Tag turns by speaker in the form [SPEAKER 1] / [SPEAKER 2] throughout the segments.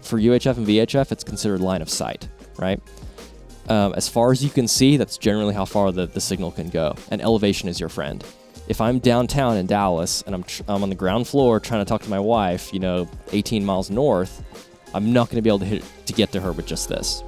[SPEAKER 1] for UHF and VHF, it's considered line of sight, right? As far as you can see, that's generally how far the signal can go, and elevation is your friend. If I'm downtown in Dallas and I'm on the ground floor trying to talk to my wife, 18 miles north, I'm not going to be able to get to her with just this.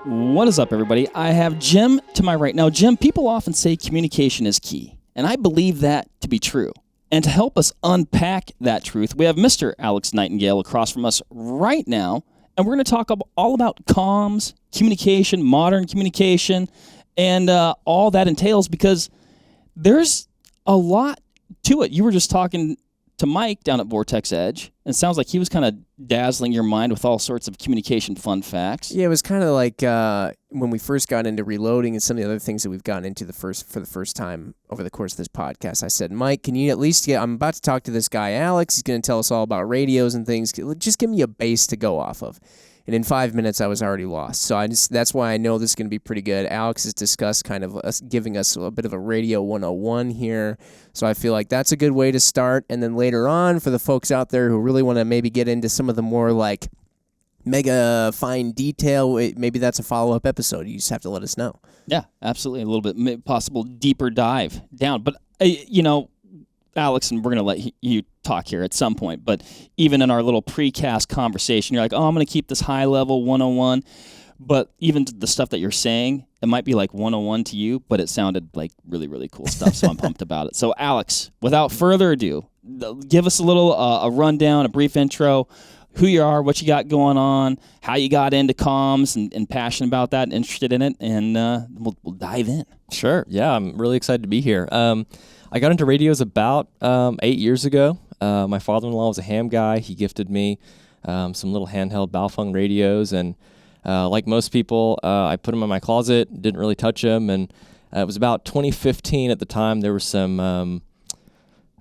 [SPEAKER 2] What is up, everybody? I have Jim to my right. Now, Jim, people often say communication is key, and I believe that to be true. And to help us unpack that truth, we have Mr. Alex Nightingale across from us right now, and we're going to talk all about comms, communication, modern communication, and all that entails, because there's a lot to it. You were just talking to Mike down at Vortex Edge, and it sounds like he was kind of dazzling your mind with all sorts of communication fun facts.
[SPEAKER 3] Yeah, it was kind of like when we first got into reloading and some of the other things that we've gotten into for the first time over the course of this podcast. I said, Mike, can you at least I'm about to talk to this guy, Alex. He's going to tell us all about radios and things. Just give me a base to go off of. And in 5 minutes, I was already lost. So that's why I know this is going to be pretty good. Alex has discussed kind of giving us a bit of a radio 101 here. So I feel like that's a good way to start. And then later on, for the folks out there who really want to maybe get into some of the more like mega fine detail, maybe that's a follow-up episode. You just have to let us know.
[SPEAKER 2] Yeah, absolutely. A little bit possible deeper dive down. But, Alex, and we're going to let you talk here at some point, but even in our little precast conversation, you're like, I'm going to keep this high-level 101, but even the stuff that you're saying, it might be like 101 to you, but it sounded like really, really cool stuff, so I'm pumped about it. So, Alex, without further ado, give us a little a rundown, a brief intro, who you are, what you got going on, how you got into comms and passionate about that and interested in it, and we'll dive in.
[SPEAKER 1] Sure. Yeah, I'm really excited to be here. I got into radios about 8 years ago. My father-in-law was a ham guy. He gifted me some little handheld Baofeng radios, and like most people, I put them in my closet, didn't really touch them, and it was about 2015 at the time. There was some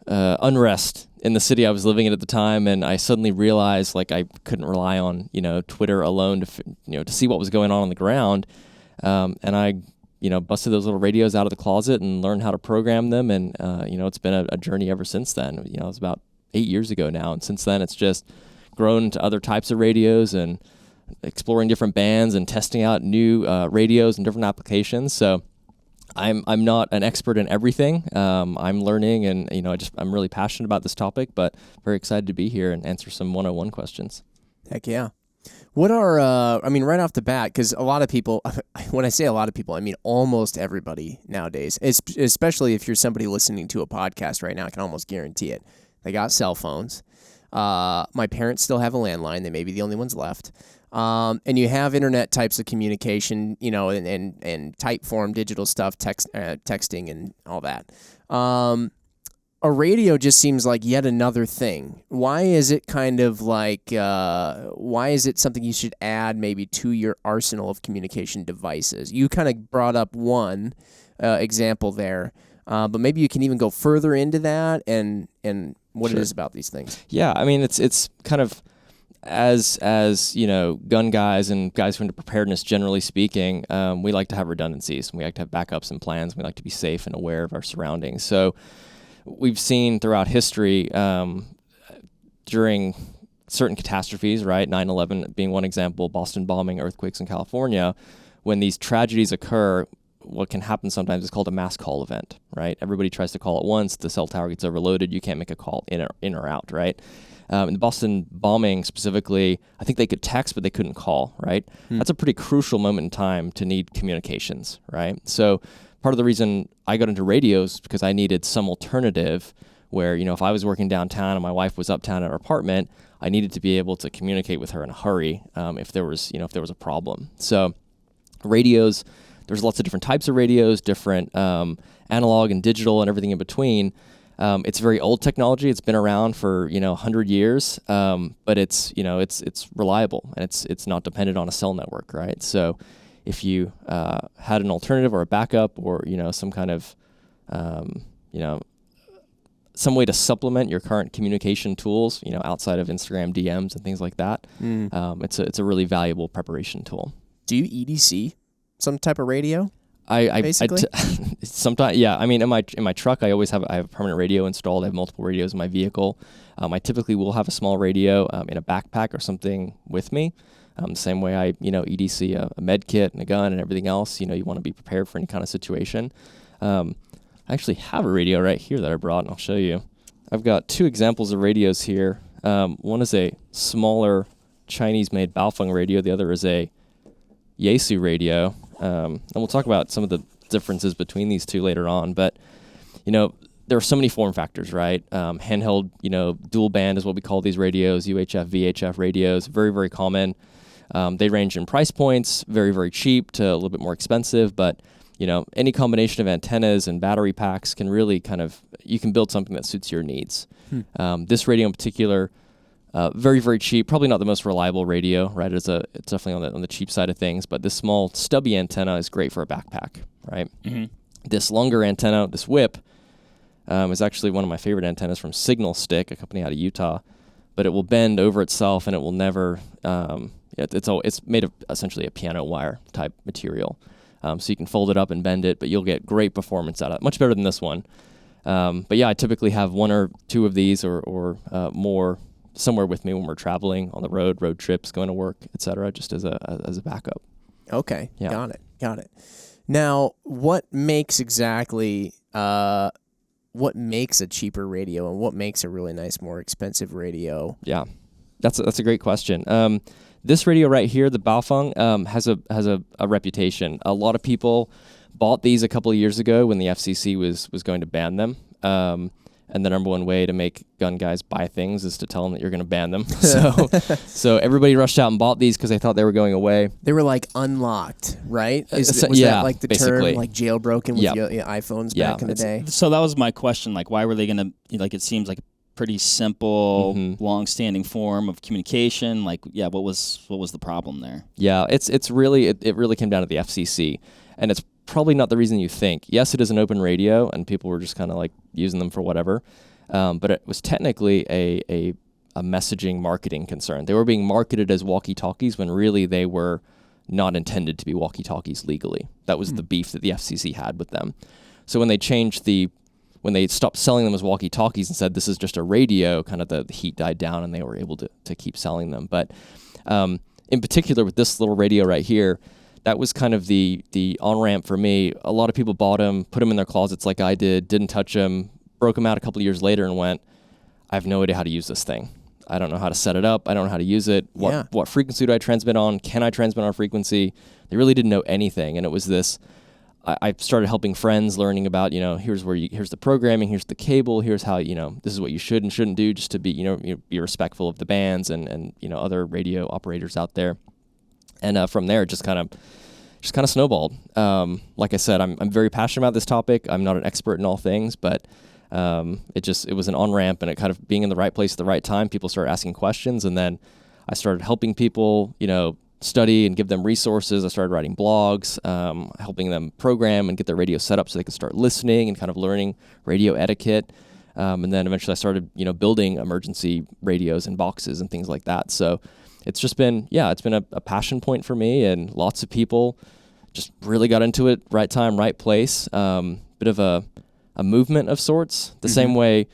[SPEAKER 1] unrest in the city I was living in at the time, and I suddenly realized like I couldn't rely on Twitter alone to see what was going on the ground, and I busted those little radios out of the closet and learned how to program them. And, it's been a journey ever since then. It was about 8 years ago now. And since then, it's just grown to other types of radios and exploring different bands and testing out new radios and different applications. So I'm not an expert in everything. I'm learning, and, I'm really passionate about this topic, but very excited to be here and answer some 101 questions.
[SPEAKER 3] Heck yeah. What are, right off the bat, because a lot of people, when I say a lot of people, I mean almost everybody nowadays, especially if you're somebody listening to a podcast right now, I can almost guarantee it. They got cell phones. My parents still have a landline. They may be the only ones left. And you have internet types of communication, and type form, digital stuff, texting and all that. A radio just seems like yet another thing. Why is it kind of like, why is it something you should add maybe to your arsenal of communication devices? You kind of brought up one example there, but maybe you can even go further into that and what
[SPEAKER 1] Sure.
[SPEAKER 3] it is about these things.
[SPEAKER 1] Yeah, it's kind of, as gun guys and guys who are into preparedness, generally speaking, we like to have redundancies. We like to have backups and plans. We like to be safe and aware of our surroundings. So we've seen throughout history during certain catastrophes, right? 9/11 being one example, Boston bombing, earthquakes in California. When these tragedies occur, what can happen sometimes is called a mass call event, right? Everybody tries to call at once. The cell tower gets overloaded. You can't make a call in or out, right? In the Boston bombing specifically, I think they could text, but they couldn't call, right? That's a pretty crucial moment in time to need communications, right? So part of the reason I got into radios is because I needed some alternative where, if I was working downtown and my wife was uptown at her apartment, I needed to be able to communicate with her in a hurry if there was a problem. So radios, there's lots of different types of radios, different analog and digital and everything in between. It's very old technology. It's been around for 100 years, but it's reliable and it's not dependent on a cell network, right? So if you had an alternative or a backup or some kind of some way to supplement your current communication tools, outside of Instagram DMs and things like that, it's a really valuable preparation tool.
[SPEAKER 3] Do you EDC some type of radio? basically?
[SPEAKER 1] Sometimes, yeah. I mean, in my truck, I have a permanent radio installed. I have multiple radios in my vehicle. I typically will have a small radio in a backpack or something with me. The same way I, EDC a med kit and a gun and everything else. You want to be prepared for any kind of situation. I actually have a radio right here that I brought, and I'll show you. I've got two examples of radios here. One is a smaller Chinese-made Baofeng radio. The other is a Yaesu radio. And we'll talk about some of the differences between these two later on. But, there are so many form factors, right? Handheld, dual band is what we call these radios, UHF, VHF radios, very, very common. They range in price points, very, very cheap to a little bit more expensive. But, any combination of antennas and battery packs can really you can build something that suits your needs. This radio in particular, very, very cheap, probably not the most reliable radio, right? It's definitely on the cheap side of things, but this small stubby antenna is great for a backpack, right? Mm-hmm. This longer antenna, this whip, is actually one of my favorite antennas from Signal Stick, a company out of Utah, but it will bend over itself and it will never, it's made of essentially a piano wire type material. So you can fold it up and bend it, but you'll get great performance out of it, much better than this one. But yeah, I typically have one or two of these or more somewhere with me when we're traveling on the road trips, going to work, etc., just as a backup.
[SPEAKER 3] Okay, yeah. Got it. Now, what makes a cheaper radio, and what makes a really nice, more expensive radio?
[SPEAKER 1] Yeah, that's a great question. This radio right here, the Baofeng, has a reputation. A lot of people bought these a couple of years ago when the FCC was going to ban them. And the number one way to make gun guys buy things is to tell them that you're going to ban them. So everybody rushed out and bought these because they thought they were going away.
[SPEAKER 3] They were like unlocked, right? Was
[SPEAKER 1] yeah,
[SPEAKER 3] that like the
[SPEAKER 1] basically.
[SPEAKER 3] term, like jailbroken with your iPhones back in the day?
[SPEAKER 2] So that was my question. Like, why were they going to, it seems like a pretty simple, long-standing form of communication. Like, yeah, what was the problem there? Yeah, it really came down to the FCC. And it's probably not the reason you think. Yes, it is an open radio, and people were just kind of like using them for whatever. But it was technically a messaging marketing concern. They were being marketed as walkie-talkies when really they were not intended to be walkie-talkies legally. That was the beef that the FCC had with them. So when they stopped selling them as walkie-talkies and said this is just a radio, kind of the heat died down and they were able to keep selling them. But in particular with this little radio right here, that was kind of the on-ramp for me. A lot of people bought them, put them in their closets like I did, didn't touch them, broke them out a couple of years later and went, I have no idea how to use this thing. I don't know how to set it up. I don't know how to use it. What frequency do I transmit on? Can I transmit on frequency? They really didn't know anything. And it was this, I started helping friends learning about, here's the programming, here's the cable, here's how, this is what you should and shouldn't do just to be, be respectful of the bands and other radio operators out there. And from there, it just kind of snowballed. Like I said, I'm very passionate about this topic. I'm not an expert in all things, but it was an on-ramp, and it kind of being in the right place at the right time, people started asking questions, and then I started helping people, study and give them resources. I started writing blogs, helping them program and get their radio set up so they could start listening and kind of learning radio etiquette. And then eventually I started, building emergency radios and boxes and things like that. So it's just been, it's been a passion point for me, and lots of people just really got into it. Right time, right place. Bit of a movement of sorts. The same way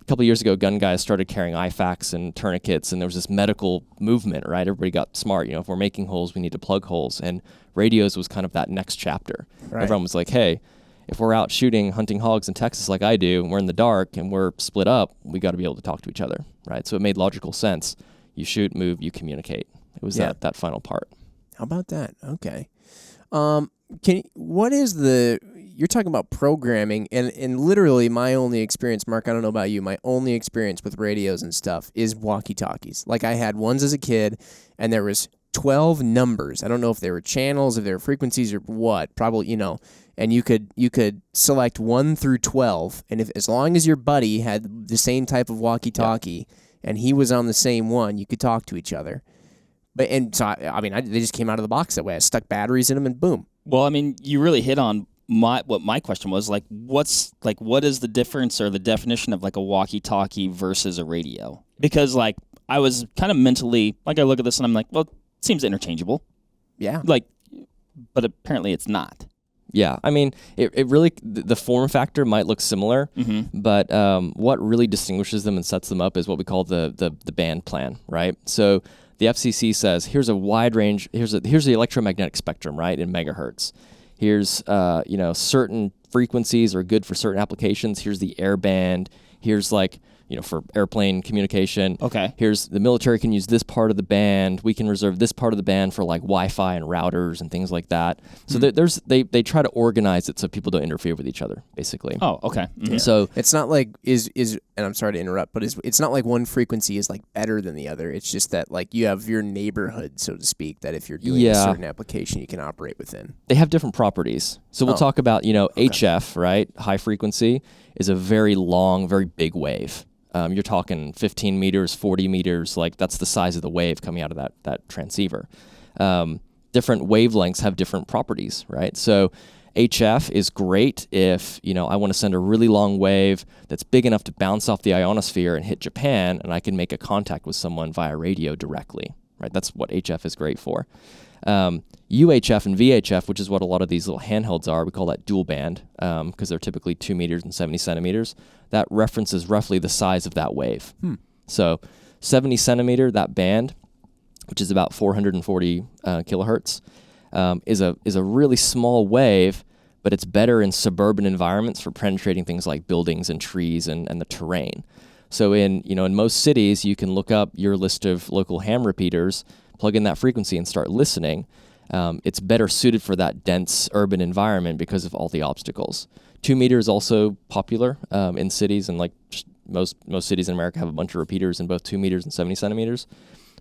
[SPEAKER 2] a couple of years ago, gun guys started carrying IFAKs and tourniquets, and there was this medical movement, right? Everybody got smart. If we're making holes, we need to plug holes. And radios was kind of that next chapter. Right. Everyone was like, hey, if we're out hunting hogs in Texas like I do, and we're in the dark and we're split up, we got to be able to talk to each other, right? So it made logical sense. You shoot, move, you communicate. It was that final part.
[SPEAKER 3] How about that? Okay. You're talking about programming, and literally my only experience, Mark, I don't know about you, my only experience with radios and stuff is walkie-talkies. Like, I had ones as a kid, and there was 12 numbers. I don't know if they were channels, if they were frequencies, or what. Probably, and you could select 1 through 12, and as long as your buddy had the same type of walkie-talkie, and he was on the same one, you could talk to each other. They just came out of the box that way. I stuck batteries in them, and boom. Well,
[SPEAKER 2] you really hit on what my question was. Like, what is the difference or the definition of like a walkie-talkie versus a radio? Because like I was kind of mentally, like, I look at this and I'm like, well, it seems interchangeable.
[SPEAKER 3] Yeah.
[SPEAKER 2] Like, but apparently it's not.
[SPEAKER 1] Yeah, I mean, it really, the form factor might look similar, but what really distinguishes them and sets them up is what we call the band plan, right? So the FCC says, here's a wide range, here's the electromagnetic spectrum, right, in megahertz. Here's, certain frequencies are good for certain applications. Here's the air band. Here's like, for airplane communication.
[SPEAKER 2] Okay.
[SPEAKER 1] Here's the military can use this part of the band. We can reserve this part of the band for like Wi-Fi and routers and things like that. So they try to organize it so people don't interfere with each other, basically.
[SPEAKER 2] Oh, okay. Mm-hmm.
[SPEAKER 3] Yeah.
[SPEAKER 1] So
[SPEAKER 3] it's not like and I'm sorry to interrupt, but it's not like one frequency is like better than the other. It's just that like you have your neighborhood, so to speak, that if you're doing a certain application, you can operate within.
[SPEAKER 1] they have different properties. So we'll talk about, HF, right? High frequency is a very long, very big wave. You're talking 15 meters, 40 meters, like that's the size of the wave coming out of that transceiver. Different wavelengths have different properties, right? So HF is great if, I want to send a really long wave that's big enough to bounce off the ionosphere and hit Japan, and I can make a contact with someone via radio directly, right? That's what HF is great for. UHF and VHF, which is what a lot of these little handhelds are, we call that dual band because they're typically 2 meters and 70 centimeters. That references roughly the size of that wave. So 70 centimeter, that band, which is about 440 kilohertz, is a really small wave, but it's better in suburban environments for penetrating things like buildings and trees and the terrain. So in most cities, you can look up your list of local ham repeaters, plug in that frequency and start listening. It's better suited for that dense urban environment because of all the obstacles. 2 meter is also popular in cities, and like most cities in America have a bunch of repeaters in both 2 meters and 70 centimeters.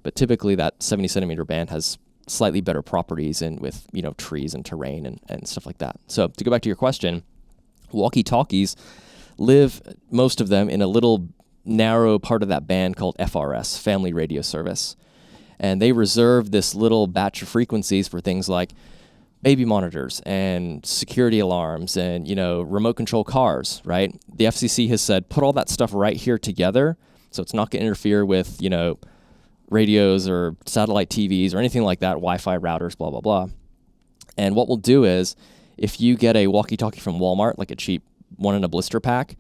[SPEAKER 1] But typically that 70 centimeter band has slightly better properties and with trees and terrain and stuff like that. So to go back to your question, walkie-talkies live, most of them, in a little narrow part of that band called FRS, Family Radio Service. And they reserve this little batch of frequencies for things like baby monitors and security alarms and, remote control cars, right? The FCC has said, put all that stuff right here together so it's not going to interfere with, radios or satellite TVs or anything like that, Wi-Fi routers, blah, blah, blah. And what we'll do is if you get a walkie-talkie from Walmart, like a cheap one in a blister pack,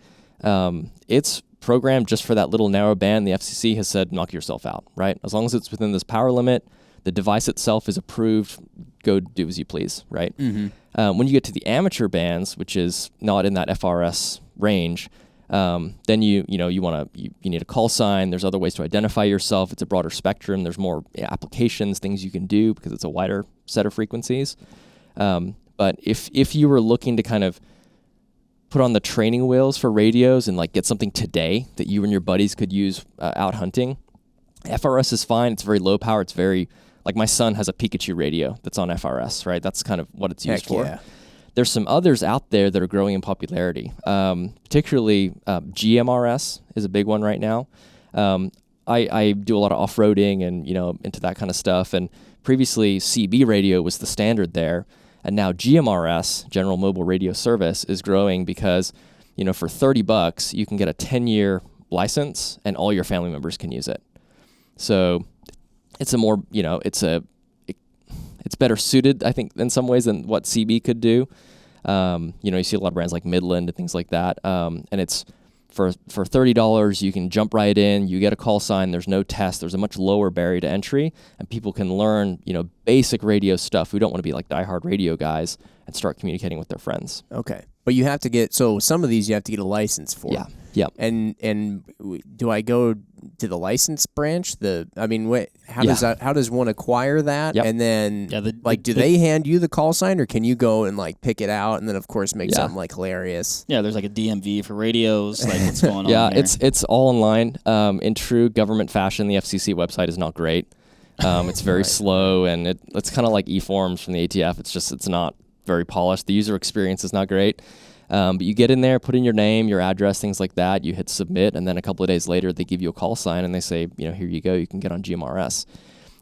[SPEAKER 1] it's programmed just for that little narrow band. The FCC has said, knock yourself out, right? As long as it's within this power limit, the device itself is approved, go do as you please, right? Mm-hmm. When you get to the amateur bands, which is not in that FRS range, then you need a call sign. There's other ways to identify yourself. It's a broader spectrum. There's more applications, things you can do because it's a wider set of frequencies. But if you were looking to kind of put on the training wheels for radios and like get something today that you and your buddies could use out hunting, FRS is fine. It's very low power. It's very, like my son has a Pikachu radio that's on FRS, right? That's kind of what it's used for.
[SPEAKER 3] Yeah.
[SPEAKER 1] There's some others out there that are growing in popularity, particularly GMRS is a big one right now. I do a lot of off-roading and, into that kind of stuff. And previously CB radio was the standard there. And now GMRS, General Mobile Radio Service, is growing because, for $30, you can get a 10-year license and all your family members can use it. So it's a more, it's better suited, I think, in some ways than what CB could do. You see a lot of brands like Midland and things like that. And it's for $30, you can jump right in. You get a call sign. There's no test. There's a much lower barrier to entry, and people can learn, basic radio stuff. We don't want to be like diehard radio guys and start communicating with their friends.
[SPEAKER 3] Okay, but you have to get some of these you have to get a license for.
[SPEAKER 1] Yeah. Yeah.
[SPEAKER 3] And do I go to the license branch? How does one acquire that?
[SPEAKER 1] Yep.
[SPEAKER 3] And then do they hand you the call sign, or can you go and like pick it out and then of course make something like hilarious?
[SPEAKER 2] Yeah, there's like a DMV for radios. Like what's going on?
[SPEAKER 1] Yeah,
[SPEAKER 2] there?
[SPEAKER 1] it's all online. In true government fashion, the FCC website is not great. It's very slow, and it's kind of like e-forms from the ATF. It's not very polished. The user experience is not great. But you get in there, put in your name, your address, things like that. You hit submit, and then a couple of days later, they give you a call sign, and they say, here you go. You can get on GMRS.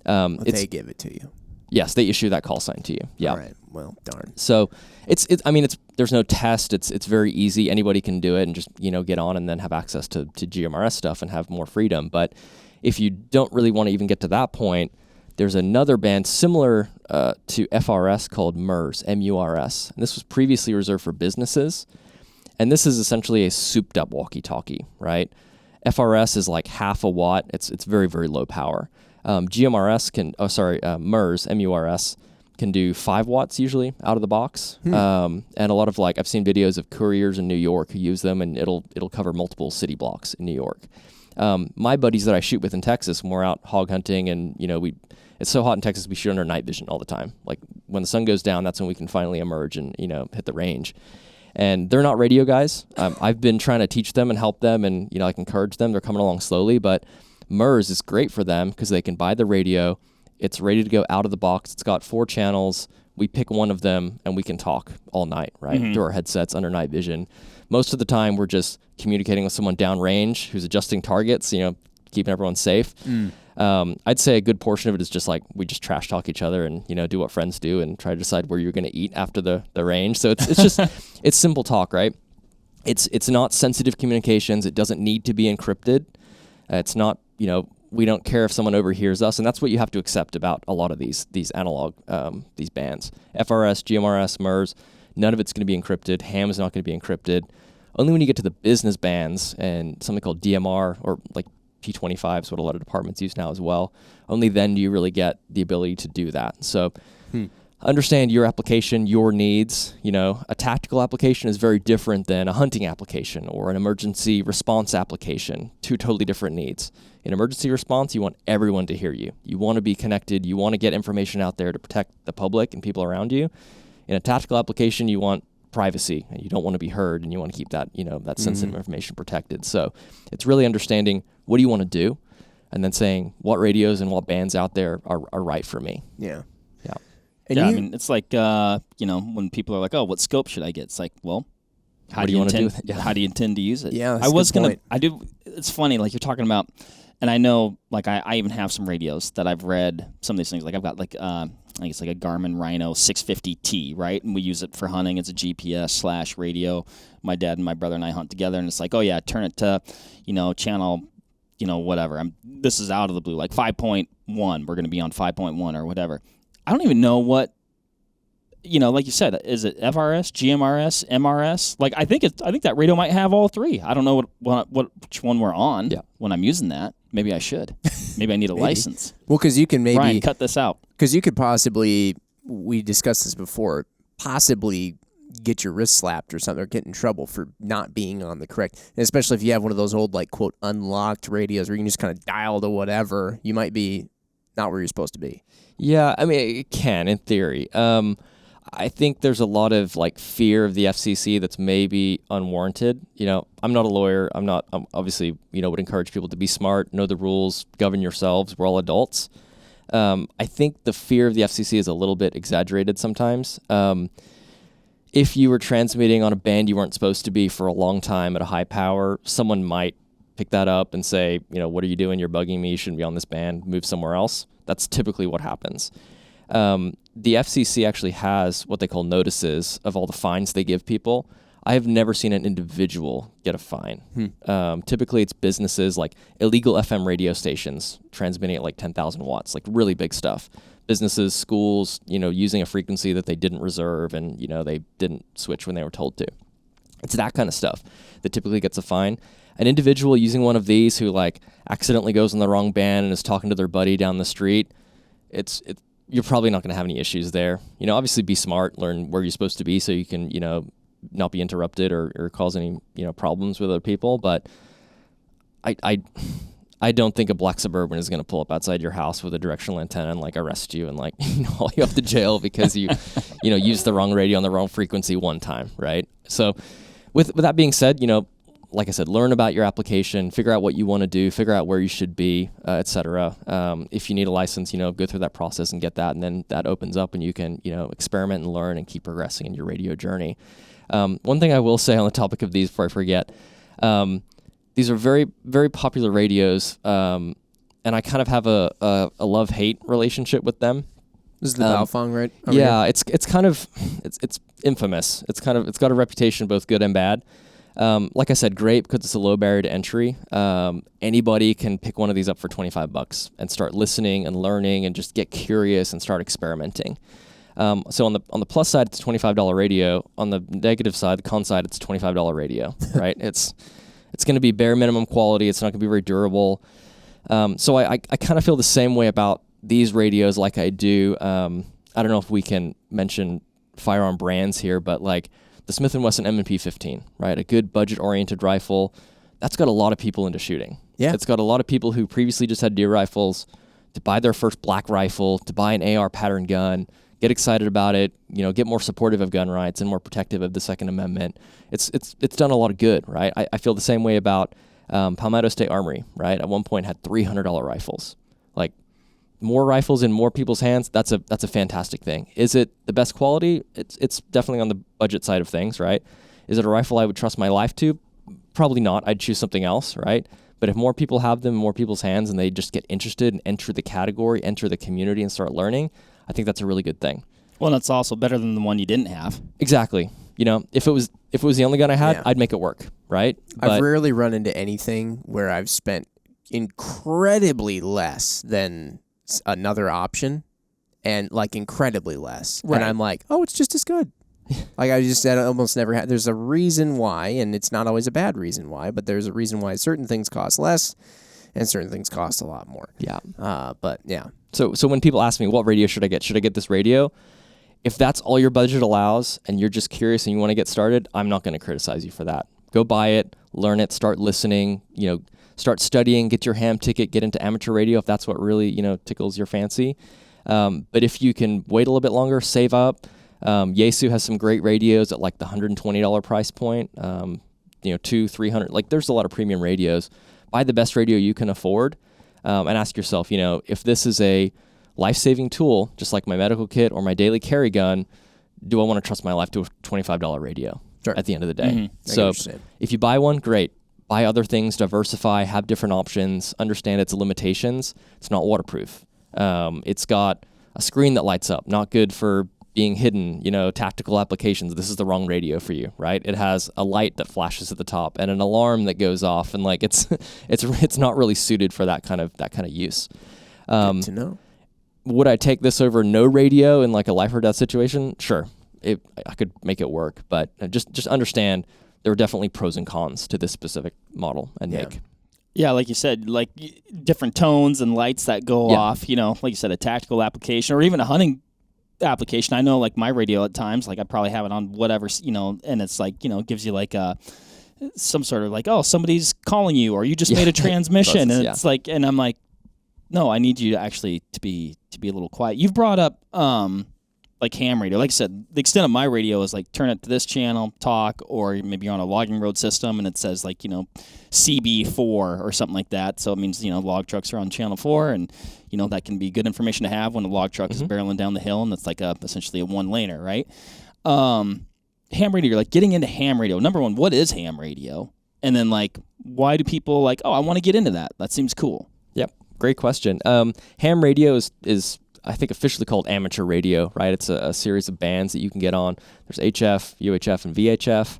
[SPEAKER 3] They give it to you.
[SPEAKER 1] Yes, they issue that call sign to you. Yeah.
[SPEAKER 3] All right. Well, darn.
[SPEAKER 1] So there's no test. It's very easy. Anybody can do it and just get on and then have access to GMRS stuff and have more freedom. But if you don't really want to even get to that point, There's another band similar to FRS called MURS, MURS. And this was previously reserved for businesses. And this is essentially a souped up walkie-talkie, right? FRS is like half a watt. It's very, very low power. GMRS MURS, MURS can do 5 watts usually out of the box. And a lot of I've seen videos of couriers in New York who use them, and it'll cover multiple city blocks in New York. My buddies that I shoot with in Texas, when we're out hog hunting, and it's so hot in Texas, we shoot under night vision all the time. Like when the sun goes down, that's when we can finally emerge and hit the range. And they're not radio guys. I've been trying to teach them and help them, and encourage them. They're coming along slowly, but MURS is great for them because they can buy the radio. It's ready to go out of the box. It's got 4 channels. We pick one of them, and we can talk all night, right, through our headsets under night vision. Most of the time, we're just communicating with someone downrange who's adjusting targets, keeping everyone safe. I'd say a good portion of it is just we just trash talk each other and do what friends do and try to decide where you're going to eat after the range. So it's just it's simple talk, right? It's not sensitive communications. It doesn't need to be encrypted. It's not we don't care if someone overhears us, and that's what you have to accept about a lot of these analog these bands. FRS, GMRS, MURS, none of it's going to be encrypted. Ham is not going to be encrypted. Only when you get to the business bands and something called DMR or P25 is what a lot of departments use now as well. Only then do you really get the ability to do that. So understand your application, your needs. A tactical application is very different than a hunting application or an emergency response application. 2 totally different needs. In emergency response, you want everyone to hear you. You want to be connected. You want to get information out there to protect the public and people around you. In a tactical application, you want privacy, and you don't want to be heard, and you want to keep that, that sensitive information protected. So it's really understanding what do you want to do, and then saying what radios and what bands out there are right for me.
[SPEAKER 3] Yeah.
[SPEAKER 1] Yeah.
[SPEAKER 2] And I mean, it's when people are like, oh, what scope should I get? It's like, well, how do you intend to use it?
[SPEAKER 3] Yeah,
[SPEAKER 2] it's funny, you're talking about, and I know, I even have some radios that I've read some of these things. I've got I think it's a Garmin Rhino 650T, right? And we use it for hunting. It's a GPS / radio. My dad and my brother and I hunt together, and it's oh yeah, turn it to, channel, whatever. This is out of the blue, 5.1. We're going to be on 5.1 or whatever. I don't even know what, like you said, is it FRS, GMRS, MRS? I think that radio might have all 3. I don't know which one we're on when I'm using that. Maybe I should. Maybe I need a license.
[SPEAKER 3] Well, because you can
[SPEAKER 2] Ryan, cut this out.
[SPEAKER 3] Because you could possibly, we discussed this before, possibly get your wrist slapped or something, or get in trouble for not being on the correct. And especially if you have one of those old, quote, unlocked radios where you can just kind of dial to whatever, you might be not where you're supposed to be.
[SPEAKER 1] Yeah, I mean, it can in theory. I think there's a lot of fear of the FCC that's maybe unwarranted. I'm not a lawyer. I'm obviously, would encourage people to be smart, know the rules, govern yourselves. We're all adults. I think the fear of the FCC is a little bit exaggerated sometimes. If you were transmitting on a band you weren't supposed to be for a long time at a high power, someone might pick that up and say, what are you doing? You're bugging me. You shouldn't be on this band. Move somewhere else. That's typically what happens. The FCC actually has what they call notices of all the fines they give people. I have never seen an individual get a fine. Typically, it's businesses like illegal FM radio stations transmitting at 10,000 watts, really big stuff. Businesses, schools, using a frequency that they didn't reserve and, they didn't switch when they were told to. It's that kind of stuff that typically gets a fine. An individual using one of these who accidentally goes on the wrong band and is talking to their buddy down the street, you're probably not going to have any issues there. Obviously be smart, learn where you're supposed to be so you can, not be interrupted or cause any, problems with other people. But I don't think a black Suburban is going to pull up outside your house with a directional antenna and arrest you and haul you up to jail because you, used the wrong radio on the wrong frequency one time, right? So with that being said, like I said, learn about your application, figure out what you want to do, figure out where you should be, et cetera. If you need a license, go through that process and get that, and then that opens up and you can, experiment and learn and keep progressing in your radio journey. One thing I will say on the topic of these before I forget, these are very, very popular radios, and I kind of have a love-hate relationship with them.
[SPEAKER 3] This is the Baofeng, right?
[SPEAKER 1] Yeah, it's kind of, it's infamous. It's got a reputation, both good and bad. Like I said, great because it's a low barrier to entry. Anybody can pick one of these up for $25 and start listening and learning and just get curious and start experimenting. So on the plus side, it's a $25 radio. On the negative side, the con side, it's a $25 radio, right? It's going to be bare minimum quality. It's not going to be very durable. So I kind of feel the same way about these radios like I do. I don't know if we can mention firearm brands here, but like the Smith & Wesson M&P 15, right? A good budget-oriented rifle. That's got a lot of people into shooting.
[SPEAKER 3] Yeah.
[SPEAKER 1] It's got a lot of people who previously just had deer rifles to buy their first black rifle, to buy an AR pattern gun, get excited about it, get more supportive of gun rights and more protective of the Second Amendment. It's done a lot of good, right? I feel the same way about Palmetto State Armory, right? At one point had $300 rifles. Like, more rifles in more people's hands, that's a fantastic thing. Is it the best quality? It's definitely on the budget side of things, right? Is it a rifle I would trust my life to? Probably not. I'd choose something else, right? But if more people have them in more people's hands and they just get interested and enter the category, enter the community and start learning, I think that's a really good thing.
[SPEAKER 2] Well, that's also better than the one you didn't have.
[SPEAKER 1] Exactly. If it was the only gun I had, I'd make it work, right?
[SPEAKER 3] I've rarely run into anything where I've spent incredibly less than another option, and like incredibly less.
[SPEAKER 2] Right.
[SPEAKER 3] And I'm like, oh, it's just as good. Like I just said, I almost never had. There's a reason why, and it's not always a bad reason why, but there's a reason why certain things cost less and certain things cost a lot more.
[SPEAKER 1] Yeah.
[SPEAKER 3] But yeah.
[SPEAKER 1] So when people ask me, what radio should I get? Should I get this radio? If that's all your budget allows and you're just curious and you want to get started, I'm not going to criticize you for that. Go buy it, learn it, start listening, start studying, get your ham ticket, get into amateur radio if that's what really, tickles your fancy. But if you can wait a little bit longer, save up. Yaesu has some great radios at like the $120 price point, $200-$300. Like there's a lot of premium radios. Buy the best radio you can afford, and ask yourself, if this is a life-saving tool, just like my medical kit or my daily carry gun, do I want to trust my life to a $25 radio at the end of the day?
[SPEAKER 3] Mm-hmm.
[SPEAKER 1] So if you buy one, great. Buy other things, diversify, have different options, understand its limitations. It's not waterproof. It's got a screen that lights up, not good for being hidden, tactical applications. This is the wrong radio for you, right? It has a light that flashes at the top and an alarm that goes off, and like it's not really suited for that kind of use.
[SPEAKER 3] Good to know.
[SPEAKER 1] Would I take this over no radio in like a life or death situation? Sure, I could make it work, but just understand there are definitely pros and cons to this specific model and make.
[SPEAKER 2] Yeah, like you said, like different tones and lights that go off, like you said, a tactical application or even a hunting application. I know like my radio at times, like I probably have it on whatever, and it's like, gives you like some sort of like, oh, somebody's calling you or you just made a transmission. And it's like, and I'm like, no, I need you to actually to be a little quiet. You've brought up like ham radio. Like I said, the extent of my radio is like turn it to this channel, talk, or maybe you're on a logging road system and it says like, CB4 or something like that. So it means, log trucks are on channel 4 and, that can be good information to have when a log truck is barreling down the hill and it's like essentially a one-laner, right? Ham radio, you're like getting into ham radio. Number one, what is ham radio? And then like, why do people like, oh, I want to get into that. That seems cool.
[SPEAKER 1] Yep. Great question. Ham radio is I think officially called amateur radio, right? It's a series of bands that you can get on. There's HF, UHF, and VHF.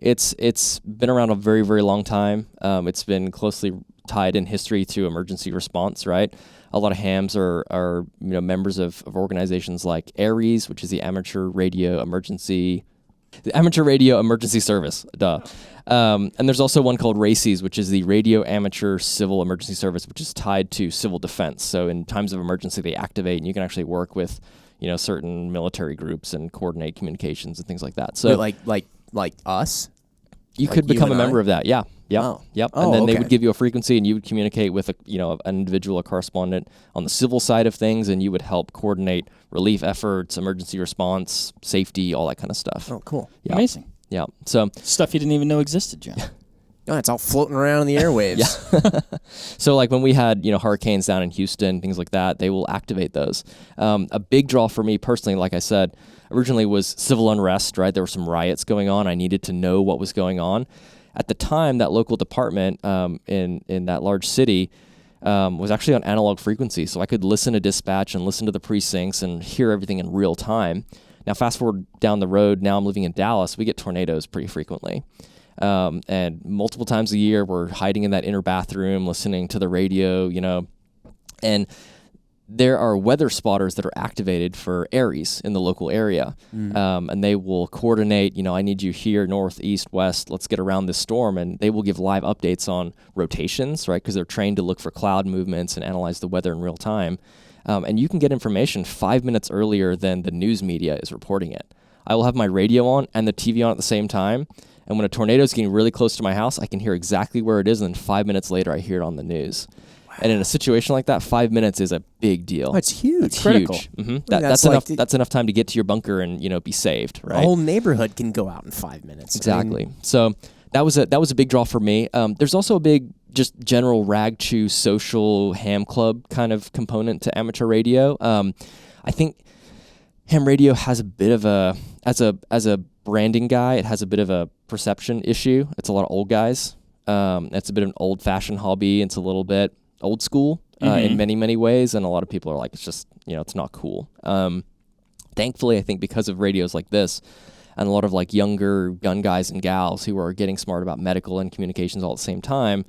[SPEAKER 1] It's been around a very, very long time. It's been closely tied in history to emergency response, right? A lot of hams are members of organizations like ARES, which is the Amateur Radio Emergency Service. And there's also one called RACES, which is the Radio Amateur Civil Emergency Service, which is tied to civil defense. So in times of emergency, they activate, and you can actually work with, certain military groups and coordinate communications and things like that. So
[SPEAKER 3] like us,
[SPEAKER 1] you could become a member of that. Yeah. Yep.
[SPEAKER 3] Oh.
[SPEAKER 1] Yep.
[SPEAKER 3] Oh,
[SPEAKER 1] and then they
[SPEAKER 3] okay.
[SPEAKER 1] would give you a frequency, and you would communicate with an individual, a correspondent on the civil side of things, and you would help coordinate relief efforts, emergency response, safety, all that kind of stuff.
[SPEAKER 3] Oh, cool.
[SPEAKER 1] Yeah.
[SPEAKER 2] Amazing.
[SPEAKER 1] Yeah. So
[SPEAKER 2] Stuff you didn't even know existed, John.
[SPEAKER 3] Oh, it's all floating around in the airwaves.
[SPEAKER 1] So like when we had, hurricanes down in Houston, things like that, they will activate those. A big draw for me personally, like I said, originally was civil unrest, right? There were some riots going on. I needed to know what was going on. At the time, that local department in that large city was actually on analog frequency. So I could listen to dispatch and listen to the precincts and hear everything in real time. Now, fast forward down the road, now I'm living in Dallas. We get tornadoes pretty frequently. And multiple times a year, we're hiding in that inner bathroom, listening to the radio, and there are weather spotters that are activated for Aries in the local area. And they will coordinate, I need you here, north, east, west, let's get around this storm. And they will give live updates on rotations, right? Because they're trained to look for cloud movements and analyze the weather in real time. And you can get information 5 minutes earlier than the news media is reporting it. I will have my radio on and the TV on at the same time. And when a tornado is getting really close to my house, I can hear exactly where it is. And then 5 minutes later, I hear it on the news. Wow. And in a situation like that, 5 minutes is a big deal.
[SPEAKER 3] That's huge.
[SPEAKER 1] That's
[SPEAKER 3] critical.
[SPEAKER 1] Huge. That's enough. That's enough time to get to your bunker and be saved. Right.
[SPEAKER 3] A whole neighborhood can go out in 5 minutes.
[SPEAKER 1] Exactly. So that was a big draw for me. There's also a big just general rag chew social ham club kind of component to amateur radio. I think ham radio has a bit of a as a branding guy, it has a bit of a perception issue. It's a lot of old guys. It's a bit of an old-fashioned hobby. It's a little bit old school in many, many ways, and a lot of people are like, it's just, it's not cool. Thankfully, I think because of radios like this, and a lot of like younger gun guys and gals who are getting smart about medical and communications all at the same time,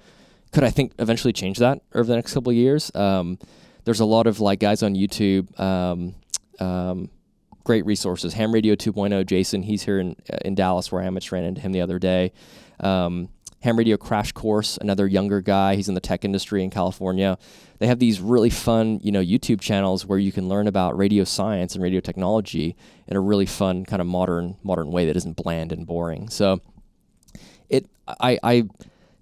[SPEAKER 1] could I think eventually change that over the next couple of years. There's a lot of like guys on YouTube, great resources. Ham Radio 2.0, Jason, he's here in Dallas where I am. I just ran into him the other day. Ham Radio Crash Course, another younger guy. He's in the tech industry in California. They have these really fun, YouTube channels where you can learn about radio science and radio technology in a really fun kind of modern way that isn't bland and boring. So I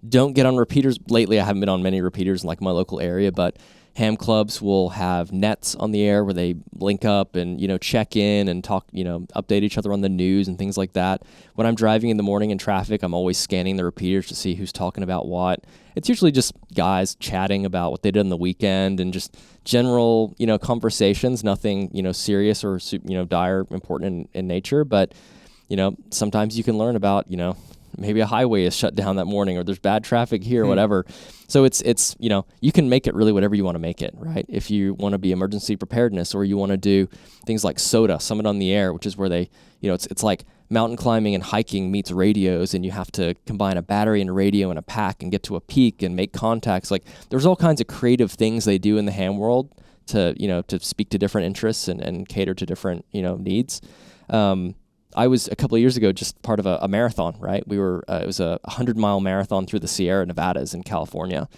[SPEAKER 1] don't get on repeaters lately. I haven't been on many repeaters in like my local area, but ham clubs will have nets on the air where they link up and, check in and talk, update each other on the news and things like that. When I'm driving in the morning in traffic, I'm always scanning the repeaters to see who's talking about what. It's usually just guys chatting about what they did on the weekend and just general, conversations, nothing, serious or, dire, important in nature. But, sometimes you can learn about, maybe a highway is shut down that morning or there's bad traffic here or whatever. So it's you can make it really whatever you want to make it, right? If you want to be emergency preparedness or you want to do things like SOTA, Summit on the Air, which is where they, it's like mountain climbing and hiking meets radios, and you have to combine a battery and a radio and a pack and get to a peak and make contacts. Like there's all kinds of creative things they do in the ham world to, to speak to different interests and cater to different, needs. I was a couple of years ago just part of a marathon, right? We were, it was a 100-mile marathon through the Sierra Nevadas in California.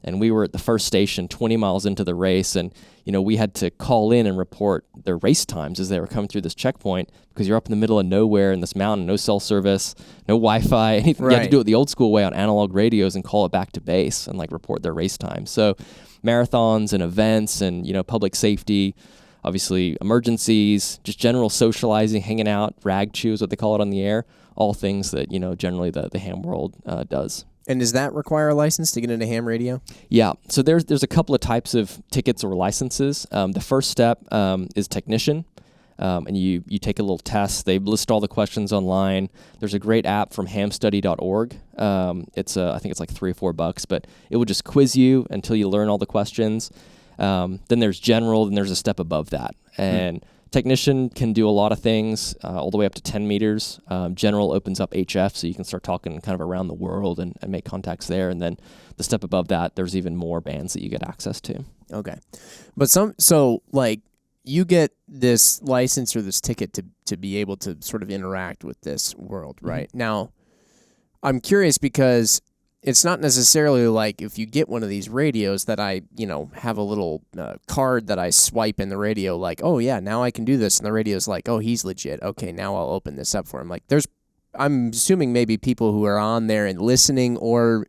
[SPEAKER 1] And we were at the first station 20 miles into the race. And, we had to call in and report their race times as they were coming through this checkpoint because you're up in the middle of nowhere in this mountain, no cell service, no Wi-Fi, anything. Right. You had to do it the old school way on analog radios and call it back to base and like report their race time. So marathons and events and, public safety, obviously emergencies, just general socializing, hanging out, rag chew is what they call it on the air, all things that, generally the ham world does. And
[SPEAKER 3] does that require a license to get into ham radio?
[SPEAKER 1] Yeah. So there's a couple of types of tickets or licenses. The first step is technician, and you take a little test. They list all the questions online. There's a great app from hamstudy.org. I think it's like $3 or $4, but it will just quiz you until you learn all the questions. Then there's general, then there's a step above that. And technician can do a lot of things, all the way up to 10 meters. General opens up HF, so you can start talking kind of around the world and make contacts there. And then the step above that, there's even more bands that you get access to.
[SPEAKER 3] Okay. But you get this license or this ticket to be able to sort of interact with this world, right? Mm-hmm. Now, I'm curious because it's not necessarily like if you get one of these radios that I, have a little card that I swipe in the radio like, oh, yeah, now I can do this. And the radio's like, oh, he's legit. Okay, now I'll open this up for him. Like I'm assuming maybe people who are on there and listening or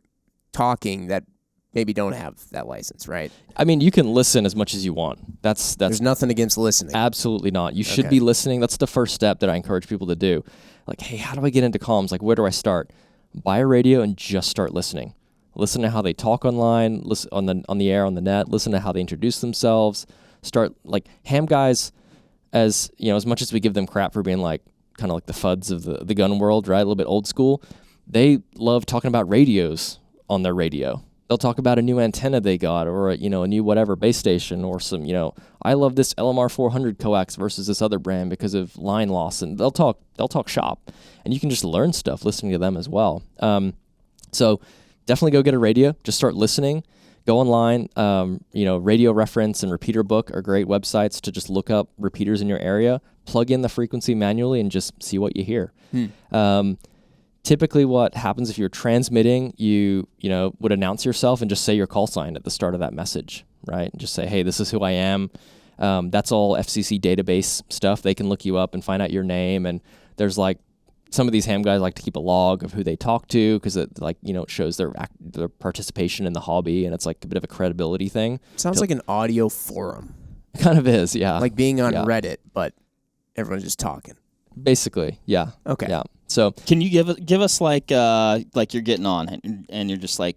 [SPEAKER 3] talking that maybe don't have that license, right?
[SPEAKER 1] I mean, you can listen as much as you want. There's
[SPEAKER 3] nothing against listening.
[SPEAKER 1] Absolutely not. You should be listening. That's the first step that I encourage people to do. Like, hey, how do I get into comms? Like, where do I start? Buy a radio and just start listening. Listen to how they talk online, listen on the air, on the net, listen to how they introduce themselves. Start like ham guys, as much as we give them crap for being like kind of like the FUDs of the gun world, right? A little bit old school. They love talking about radios on their radio. They'll talk about a new antenna they got, or a new whatever base station, or some, I love this LMR 400 coax versus this other brand because of line loss, and they'll talk shop, and you can just learn stuff listening to them as well. So definitely go get a radio. Just start listening. Go online. Radio Reference and Repeater Book are great websites to just look up repeaters in your area. Plug in the frequency manually and just see what you hear. Typically what happens if you're transmitting, you would announce yourself and just say your call sign at the start of that message, right? And just say, hey, this is who I am. That's all FCC database stuff. They can look you up and find out your name. And there's like, some of these ham guys like to keep a log of who they talk to because it shows their participation in the hobby, and it's like a bit of a credibility thing.
[SPEAKER 3] Sounds like an audio forum.
[SPEAKER 1] It kind of is, yeah.
[SPEAKER 3] Like being on Reddit, but everyone's just talking.
[SPEAKER 1] Basically, yeah.
[SPEAKER 3] Okay.
[SPEAKER 1] Yeah. So
[SPEAKER 2] can you give us like you're getting on and you're just like,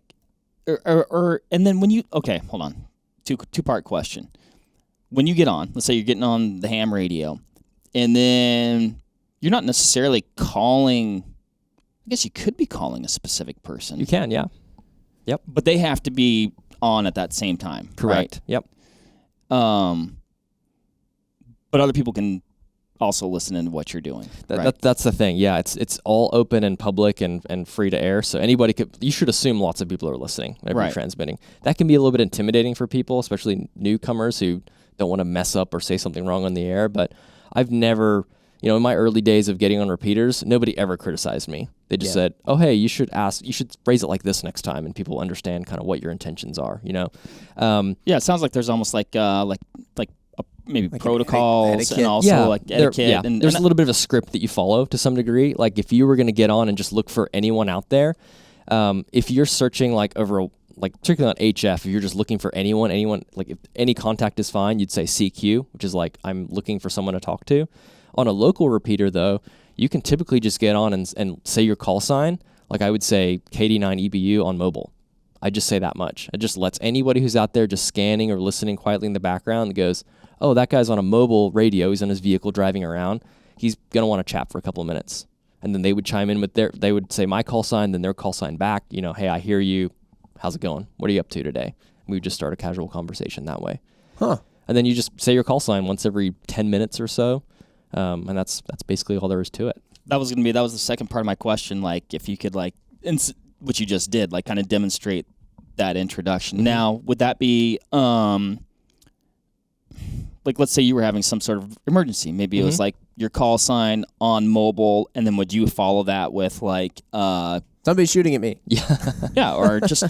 [SPEAKER 2] or and then when you hold on, two-part question. When you get on, let's say you're getting on the ham radio, and then you're not necessarily calling. I guess you could be calling a specific person.
[SPEAKER 1] You can, yeah. Yep.
[SPEAKER 2] But they have to be on at that same time.
[SPEAKER 1] Correct.
[SPEAKER 2] Right?
[SPEAKER 1] Yep.
[SPEAKER 2] But other people can also listen into what you're doing.
[SPEAKER 1] That's the thing. Yeah, it's all open and public and free to air. So anybody could. You should assume lots of people are listening whenever you're transmitting. That can be a little bit intimidating for people, especially newcomers who don't want to mess up or say something wrong on the air. But I've never, in my early days of getting on repeaters, nobody ever criticized me. They just said, "Oh, hey, you should phrase it like this next time," and people understand kind of what your intentions are.
[SPEAKER 2] It sounds like there's almost like maybe like protocols and also like etiquette. And
[SPEAKER 1] there's a little bit of a script that you follow to some degree. Like if you were going to get on and just look for anyone out there, if you're searching particularly on HF, if you're just looking for anyone, like if any contact is fine, you'd say CQ, which is like I'm looking for someone to talk to. On a local repeater, though, you can typically just get on and say your call sign. Like I would say KD9 EBU on mobile. I just say that much. It just lets anybody who's out there just scanning or listening quietly in the background goes, oh, that guy's on a mobile radio. He's on his vehicle driving around. He's going to want to chat for a couple of minutes. And then they would chime in with they would say my call sign, then their call sign back. Hey, I hear you. How's it going? What are you up to today? We would just start a casual conversation that way.
[SPEAKER 3] Huh.
[SPEAKER 1] And then you just say your call sign once every 10 minutes or so. And that's basically all there is to it.
[SPEAKER 2] That was the second part of my question. Like if you could which you just did, like kind of demonstrate that introduction. Mm-hmm. Now, would that be, like let's say you were having some sort of emergency. Maybe it was like your call sign on mobile, and then would you follow that with like
[SPEAKER 3] somebody's shooting at me?
[SPEAKER 1] Yeah,
[SPEAKER 2] yeah, or just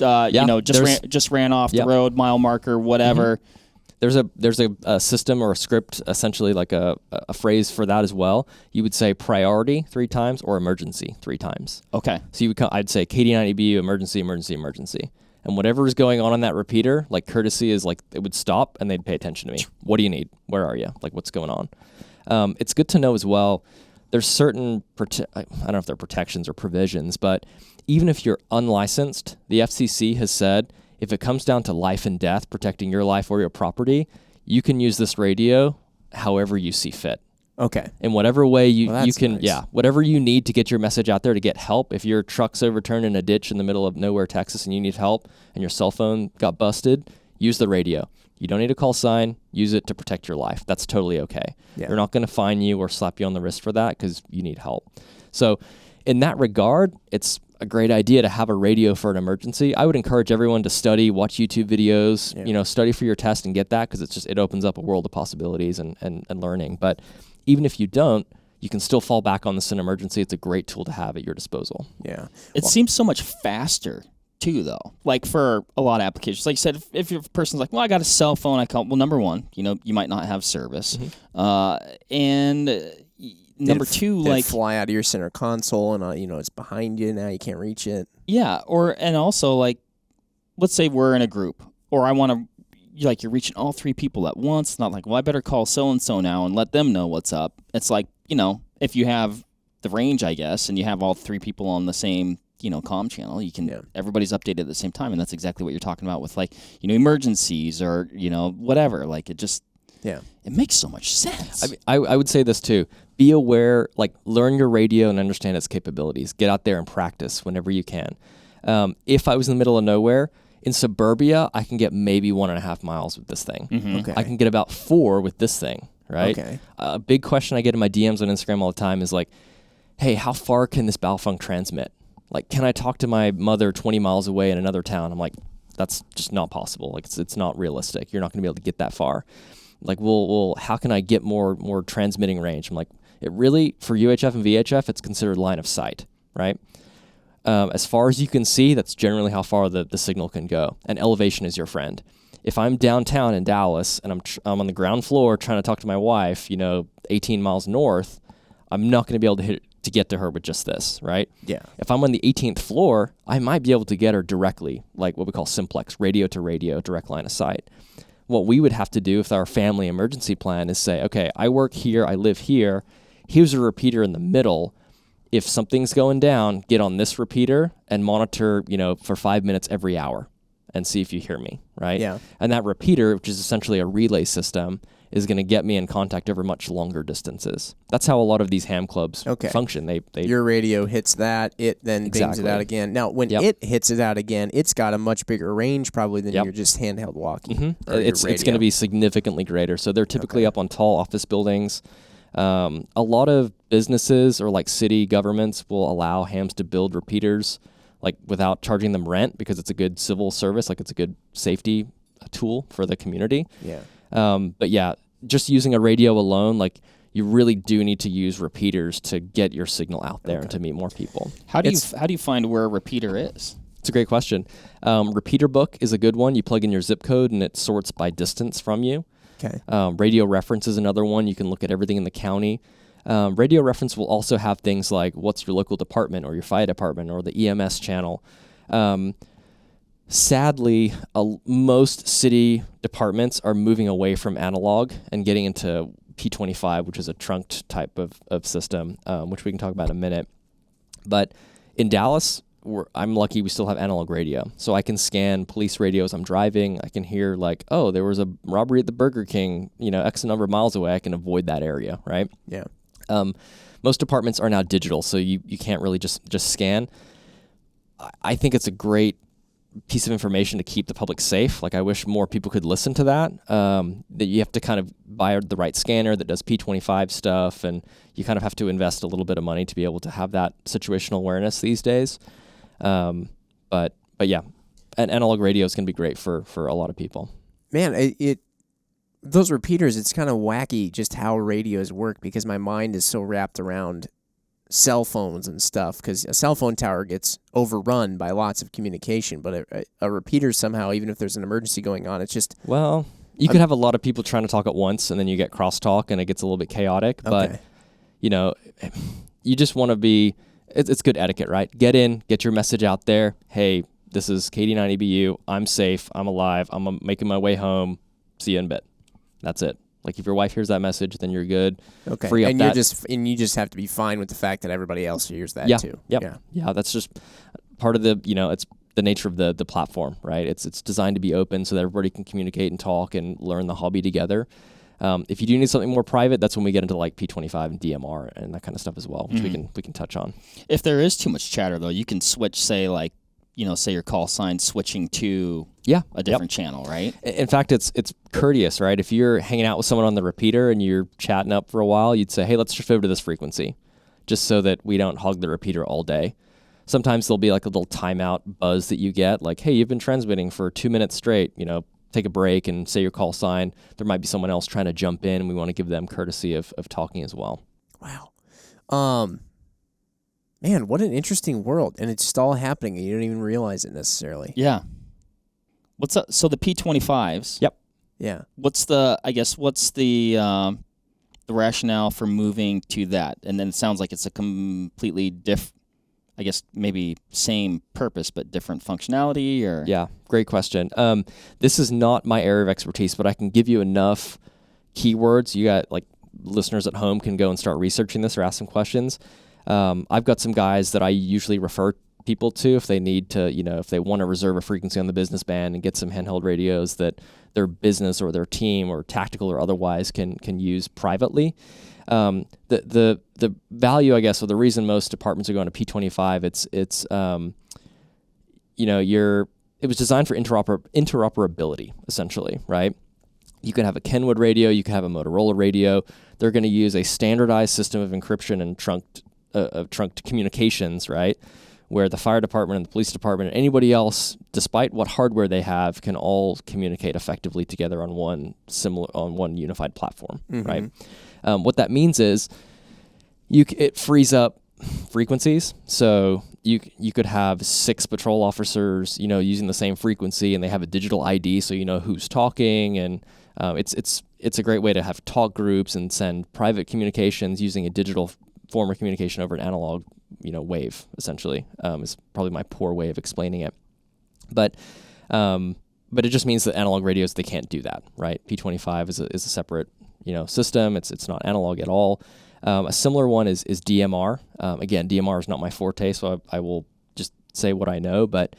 [SPEAKER 2] just ran off the road, mile marker, whatever.
[SPEAKER 1] Mm-hmm. There's a system or a script, essentially like a phrase for that as well. You would say priority 3 times or emergency 3 times.
[SPEAKER 2] Okay.
[SPEAKER 1] So I'd say KD9 EBU emergency, emergency, emergency. And whatever is going on that repeater, like courtesy is like it would stop and they'd pay attention to me. What do you need? Where are you? Like what's going on? It's good to know as well. There's certain, I don't know if they're protections or provisions, but even if you're unlicensed, the FCC has said if it comes down to life and death, protecting your life or your property, you can use this radio however you see fit.
[SPEAKER 3] Okay.
[SPEAKER 1] In whatever way you can,
[SPEAKER 3] nice.
[SPEAKER 1] Whatever you need to get your message out there to get help. If your truck's overturned in a ditch in the middle of nowhere, Texas, and you need help and your cell phone got busted, use the radio. You don't need a call sign. Use it to protect your life. That's totally okay. Yeah. They're not going to fine you or slap you on the wrist for that because you need help. So in that regard, it's a great idea to have a radio for an emergency. I would encourage everyone to study, watch YouTube videos, study for your test and get that because it opens up a world of possibilities and learning. But even if you don't, you can still fall back on this in emergency. It's a great tool to have at your disposal.
[SPEAKER 3] Yeah.
[SPEAKER 2] It seems so much faster too, though. Like for a lot of applications. Like you said, if your person's like, well, I got a cell phone, I call, well, number one, you might not have service. Mm-hmm. And number two, like
[SPEAKER 3] fly out of your center console and it's behind you now, you can't reach it.
[SPEAKER 2] Yeah. And also like, let's say we're in a group or I want to, you're reaching all 3 people at once. It's not like, well, I better call so-and-so now and let them know what's up. It's like, if you have the range, I guess, and you have all 3 people on the same, comm channel, you can, everybody's updated at the same time. And that's exactly what you're talking about with like, emergencies or, whatever. Like it just,
[SPEAKER 3] Yeah.
[SPEAKER 2] It makes so much sense.
[SPEAKER 1] I mean, I would say this too. Be aware, like learn your radio and understand its capabilities. Get out there and practice whenever you can. If I was in the middle of nowhere, in suburbia, I can get maybe 1.5 miles with this thing.
[SPEAKER 3] Okay.
[SPEAKER 1] I can get about 4 with this thing, right?
[SPEAKER 3] Okay.
[SPEAKER 1] A big question I get in my DMs on Instagram all the time is like, hey, how far can this Baofeng transmit? Like, can I talk to my mother 20 miles away in another town? I'm like, that's just not possible. Like, it's not realistic. You're not going to be able to get that far. Like, well, how can I get more transmitting range? I'm like, it really, for UHF and VHF, it's considered line of sight, right? As far as you can see, that's generally how far the signal can go. And elevation is your friend. If I'm downtown in Dallas and I'm on the ground floor trying to talk to my wife, 18 miles north, I'm not going to be able to get to her with just this, right?
[SPEAKER 3] Yeah.
[SPEAKER 1] If I'm on the 18th floor, I might be able to get her directly, like what we call simplex, radio to radio, direct line of sight. What we would have to do with our family emergency plan is say, okay, I work here, I live here, here's a repeater in the middle. If something's going down, get on this repeater and monitor, for 5 minutes every hour and see if you hear me, right?
[SPEAKER 3] Yeah.
[SPEAKER 1] And that repeater, which is essentially a relay system, is going to get me in contact over much longer distances. That's how a lot of these ham clubs function. They
[SPEAKER 3] Your radio hits that, it then bangs it
[SPEAKER 1] Exactly.
[SPEAKER 3] out again. Now, when it hits it out again, it's got a much bigger range probably than your just handheld walkie. Or your
[SPEAKER 1] It's going
[SPEAKER 3] radio.
[SPEAKER 1] to be significantly greater. So they're typically up on tall office buildings. A lot of businesses or like city governments will allow hams to build repeaters like without charging them rent because it's a good civil service, like it's a good safety tool for the community.
[SPEAKER 3] Yeah.
[SPEAKER 1] But yeah, just using a radio alone, like you really do need to use repeaters to get your signal out there and to meet more people.
[SPEAKER 2] How do you find where a repeater is?
[SPEAKER 1] It's a great question. Repeater book is a good one. You plug in your zip code and it sorts by distance from you.
[SPEAKER 3] Okay.
[SPEAKER 1] Radio reference is another one. You can look at everything in the county. Radio reference will also have things like what's your local department or your fire department or the EMS channel. Sadly, most city departments are moving away from analog and getting into P25, which is a trunked type of system, which we can talk about in a minute. But in Dallas, I'm lucky we still have analog radio. So I can scan police radios I'm driving. I can hear like, oh, there was a robbery at the Burger King, X number of miles away. I can avoid that area, right?
[SPEAKER 3] Yeah.
[SPEAKER 1] Most departments are now digital, so you can't really just scan. I think it's a great piece of information to keep the public safe. Like I wish more people could listen to that. That you have to kind of buy the right scanner that does P25 stuff, and you kind of have to invest a little bit of money to be able to have that situational awareness these days. But yeah, and analog radio is going to be great for a lot of people.
[SPEAKER 3] Man, those repeaters, it's kind of wacky just how radios work because my mind is so wrapped around cell phones and stuff because a cell phone tower gets overrun by lots of communication, but a repeater somehow, even if there's an emergency going on, it's just...
[SPEAKER 1] Well, you could have a lot of people trying to talk at once and then you get crosstalk and it gets a little bit chaotic, but you just want to be... It's good etiquette, right? Get in, get your message out there. Hey, this is KD9EBU. I'm safe. I'm alive. I'm making my way home. See you in a bit. That's it. Like if your wife hears that message, then you're good.
[SPEAKER 3] Okay.
[SPEAKER 1] Free up
[SPEAKER 3] and
[SPEAKER 1] that.
[SPEAKER 3] you just have to be fine with the fact that everybody else hears that too.
[SPEAKER 1] Yep. Yeah. That's just part of the, it's the nature of the platform, right? It's designed to be open so that everybody can communicate and talk and learn the hobby together. If you do need something more private, that's when we get into like P25 and DMR and that kind of stuff as well, which we can touch on.
[SPEAKER 2] If there is too much chatter though, you can switch, say like, say your call sign switching to a different channel, right?
[SPEAKER 1] In fact, it's courteous, right? If you're hanging out with someone on the repeater and you're chatting up for a while, you'd say, hey, let's shift over to this frequency, just so that we don't hog the repeater all day. Sometimes there'll be like a little timeout buzz that you get, like, hey, you've been transmitting for 2 minutes straight, take a break and say your call sign. There might be someone else trying to jump in, and we want to give them courtesy of talking as well.
[SPEAKER 3] Wow. Man, what an interesting world, and it's just all happening, and you don't even realize it necessarily.
[SPEAKER 2] Yeah. What's up? So the P25s.
[SPEAKER 1] Yep.
[SPEAKER 3] Yeah.
[SPEAKER 2] What's the rationale for moving to that? And then it sounds like it's a completely maybe same purpose but different functionality, or
[SPEAKER 1] Yeah, great question. This is not my area of expertise, but I can give you enough keywords. You got like listeners at home can go and start researching this or ask some questions. I've got some guys that I usually refer people to if they need to, if they want to reserve a frequency on the business band and get some handheld radios that their business or their team or tactical or otherwise can use privately. The value, I guess, or the reason most departments are going to P25, it was designed for interoperability, essentially, right? You can have a Kenwood radio, you can have a Motorola radio. They're going to use a standardized system of encryption and trunked communications, right? Where the fire department and the police department and anybody else, despite what hardware they have, can all communicate effectively together on one unified platform, right? What that means is it frees up frequencies. So you could have 6 patrol officers, using the same frequency, and they have a digital ID, so you know who's talking, and it's a great way to have talk groups and send private communications using a digital form of communication over an analog, wave. Essentially, is probably my poor way of explaining it, but it just means that analog radios, they can't do that, right? P25 is a separate system. It's not analog at all. A similar one is DMR. Again, DMR is not my forte, so I will just say what I know. But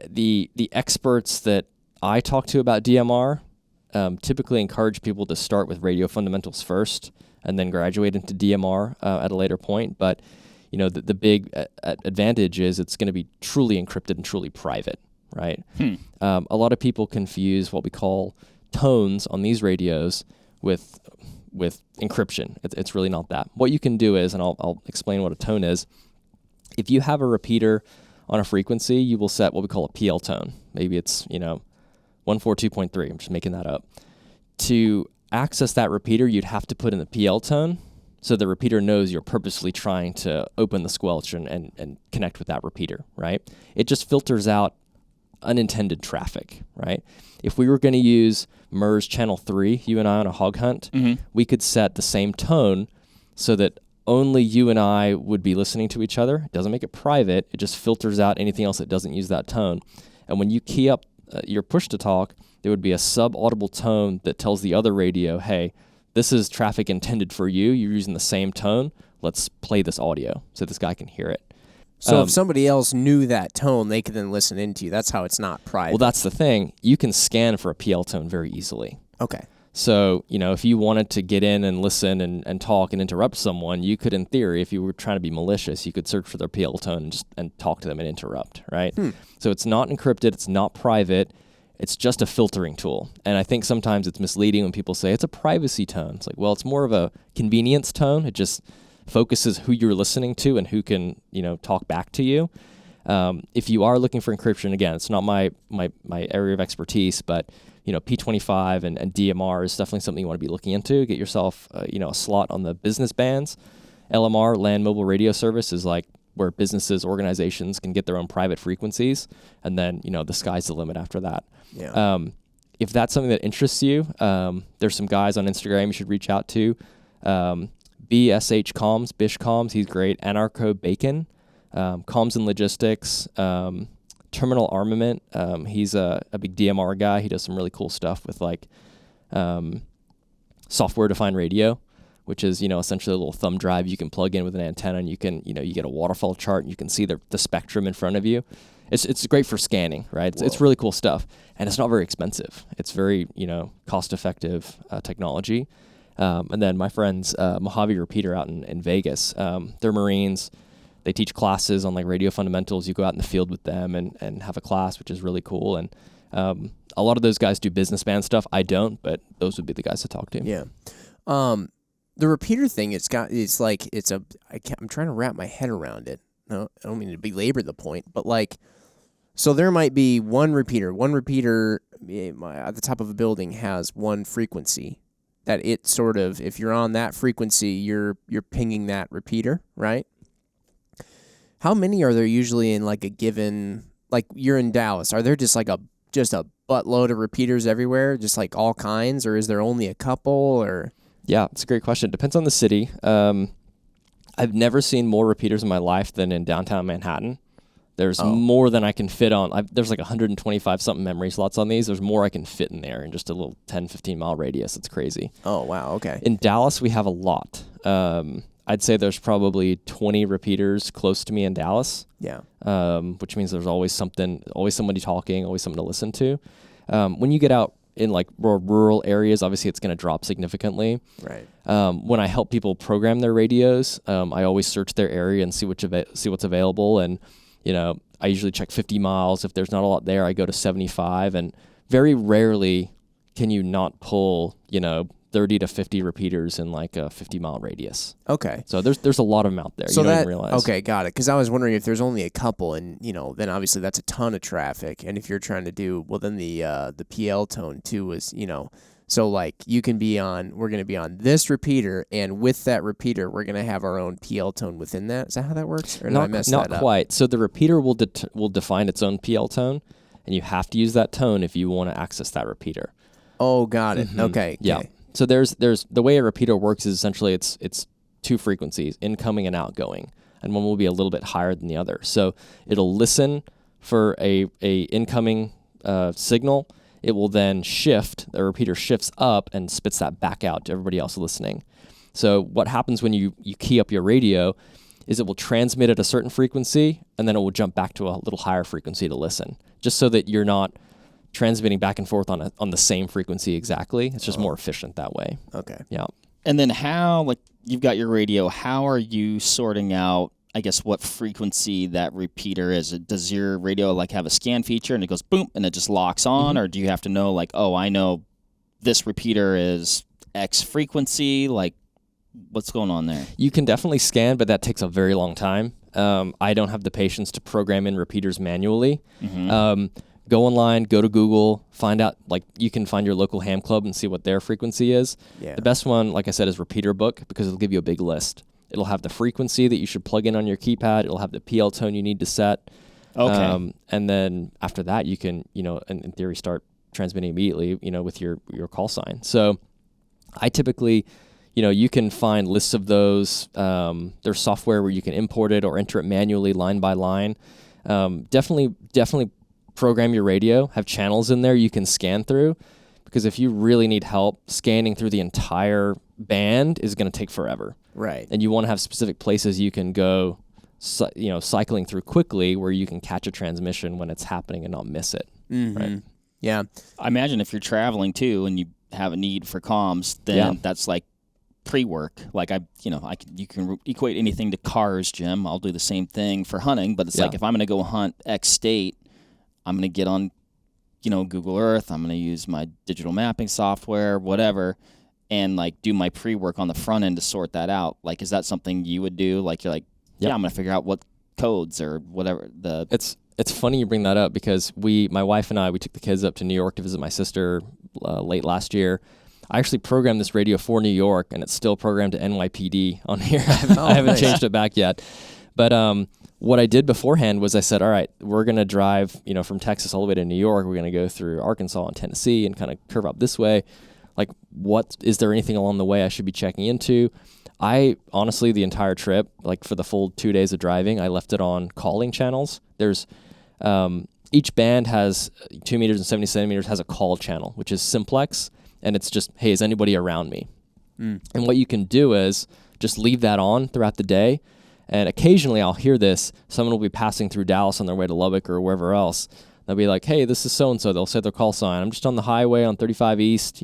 [SPEAKER 1] the experts that I talk to about DMR typically encourage people to start with radio fundamentals first and then graduate into DMR at a later point. But the big advantage is it's going to be truly encrypted and truly private, right? A lot of people confuse what we call tones on these radios with encryption. It's really not that. What you can do is, and I'll explain what a tone is. If you have a repeater on a frequency, you will set what we call a PL tone. Maybe it's 142.3. I'm just making that up. To access that repeater, you'd have to put in the PL tone, so the repeater knows you're purposely trying to open the squelch and connect with that repeater, right? It just filters out unintended traffic, right? If we were going to use MURS channel 3, you and I on a hog hunt, we could set the same tone so that only you and I would be listening to each other. It doesn't make it private. It just filters out anything else that doesn't use that tone. And when you key up your push to talk, there would be a sub-audible tone that tells the other radio, hey, this is traffic intended for you. You're using the same tone. Let's play this audio so this guy can hear it.
[SPEAKER 3] So if somebody else knew that tone, they could then listen into you. That's how it's not private.
[SPEAKER 1] Well, that's the thing. You can scan for a PL tone very easily.
[SPEAKER 3] Okay.
[SPEAKER 1] So, if you wanted to get in and listen and talk and interrupt someone, you could, in theory, if you were trying to be malicious, you could search for their PL tone and talk to them and interrupt, right? So it's not encrypted. It's not private. It's just a filtering tool. And I think sometimes it's misleading when people say it's a privacy tone. It's like, well, it's more of a convenience tone. It just focuses who you're listening to and who can, talk back to you. If you are looking for encryption, again, it's not my area of expertise, but P25 and DMR is definitely something you want to be looking into. Get yourself, a slot on the business bands. LMR, Land Mobile Radio Service, is like where businesses, organizations can get their own private frequencies, and then the sky's the limit after that.
[SPEAKER 3] Yeah.
[SPEAKER 1] If that's something that interests you, there's some guys on Instagram you should reach out to. BSH Comms, Bish Comms, he's great. Anarcho Bacon, Comms and Logistics, Terminal Armament. He's a big DMR guy. He does some really cool stuff with software-defined radio, which is essentially a little thumb drive you can plug in with an antenna, and you can you get a waterfall chart and you can see the spectrum in front of you. It's great for scanning, right? It's really cool stuff, and it's not very expensive. It's very cost-effective technology. And then my friends, Mojave Repeater out in Vegas, they're Marines. They teach classes on radio fundamentals. You go out in the field with them and have a class, which is really cool. And a lot of those guys do business band stuff. I don't, but those would be the guys to talk to.
[SPEAKER 3] Yeah. The repeater thing, I'm trying to wrap my head around it. No, I don't mean to belabor the point, but so there might be one repeater at the top of a building has one frequency that it sort of, if you're on that frequency, you're pinging that repeater, right? How many are there usually in a given, you're in Dallas, are there just a buttload of repeaters everywhere, just all kinds, or is there only a couple, or?
[SPEAKER 1] Yeah, it's a great question. It depends on the city. I've never seen more repeaters in my life than in downtown Manhattan. There's more than I can fit on. There's 125 something memory slots on these. There's more I can fit in there in just a little 10, 15 mile radius. It's crazy.
[SPEAKER 3] Oh, wow. Okay.
[SPEAKER 1] In Dallas, we have a lot. I'd say there's probably 20 repeaters close to me in Dallas.
[SPEAKER 3] Yeah.
[SPEAKER 1] Which means there's always somebody talking, always something to listen to. When you get out in like more rural areas, obviously it's going to drop significantly.
[SPEAKER 3] Right.
[SPEAKER 1] When I help people program their radios, I always search their area and see what's available. And, I usually check 50 miles. If there's not a lot there, I go to 75. And very rarely can you not pull, 30 to 50 repeaters in like a 50-mile radius.
[SPEAKER 3] Okay.
[SPEAKER 1] So there's a lot of them out there.
[SPEAKER 3] So
[SPEAKER 1] you don't even realize.
[SPEAKER 3] Okay, got it. Because I was wondering if there's only a couple, and then obviously that's a ton of traffic. And if you're trying to do then the PL tone too is so like we're going to be on this repeater, and with that repeater we're going to have our own PL tone within that. Is that how that works? Or did I mess that up?
[SPEAKER 1] Not quite. So the repeater will define its own PL tone, and you have to use that tone if you want to access that repeater.
[SPEAKER 3] Oh, got it. Okay.
[SPEAKER 1] Yeah. So there's the way a repeater works is essentially it's two frequencies, incoming and outgoing, and one will be a little bit higher than the other. So it'll listen for a incoming signal. It will then shift. The repeater shifts up and spits that back out to everybody else listening. So what happens when you key up your radio is it will transmit at a certain frequency, and then it will jump back to a little higher frequency to listen, just so that you're not transmitting back and forth on the same frequency exactly. It's just more efficient that way.
[SPEAKER 3] Okay.
[SPEAKER 1] Yeah.
[SPEAKER 2] And then how, like, you've got your radio, how are you sorting out, I guess, what frequency that repeater is? Does your radio, like, have a scan feature and it goes boom and it just locks on? Or do you have to know, like, oh, I know this repeater is X frequency? Like, what's going on there?
[SPEAKER 1] You can definitely scan, but that takes a very long time. I don't have the patience to program in repeaters manually. Go online, go to Google, find out, like, you can find your local ham club and see what their frequency is.
[SPEAKER 3] Yeah.
[SPEAKER 1] The best one, like I said, is Repeater Book, because it'll give you a big list. It'll have the frequency that you should plug in on your keypad. It'll have the PL tone you need to set.
[SPEAKER 2] Okay.
[SPEAKER 1] And then after that, you can, in theory, start transmitting immediately, with your call sign. So I typically, you can find lists of those. There's software where you can import it or enter it manually line by line. Definitely program your radio, have channels in there you can scan through, because if you really need help, scanning through the entire band is going to take forever.
[SPEAKER 3] Right.
[SPEAKER 1] And you want to have specific places you can go, cycling through quickly, where you can catch a transmission when it's happening and not miss it. Right.
[SPEAKER 3] Yeah.
[SPEAKER 2] I imagine if you're traveling too and you have a need for comms, then that's like pre-work. Like you can equate anything to cars, Jim. I'll do the same thing for hunting, but it's like if I'm going to go hunt X state, I'm going to get on, Google Earth. I'm going to use my digital mapping software, whatever, and like do my pre-work on the front end to sort that out. Like, is that something you would do? Like, you're like, I'm going to figure out what codes or whatever
[SPEAKER 1] It's funny you bring that up, because my wife and I, we took the kids up to New York to visit my sister late last year. I actually programmed this radio for New York, and it's still programmed to NYPD on here. I haven't changed it back yet. But what I did beforehand was I said, all right, we're going to drive, from Texas all the way to New York. We're going to go through Arkansas and Tennessee and kind of curve up this way. Like, is there anything along the way I should be checking into? I honestly, the entire trip, like for the full 2 days of driving, I left it on calling channels. There's each band has 2 meters and 70 centimeters has a call channel, which is simplex. And it's just, hey, is anybody around me? And what you can do is just leave that on throughout the day. And occasionally I'll hear this. Someone will be passing through Dallas on their way to Lubbock or wherever else. They'll be like, hey, this is so-and-so. They'll say their call sign. I'm just on the highway on 35 East,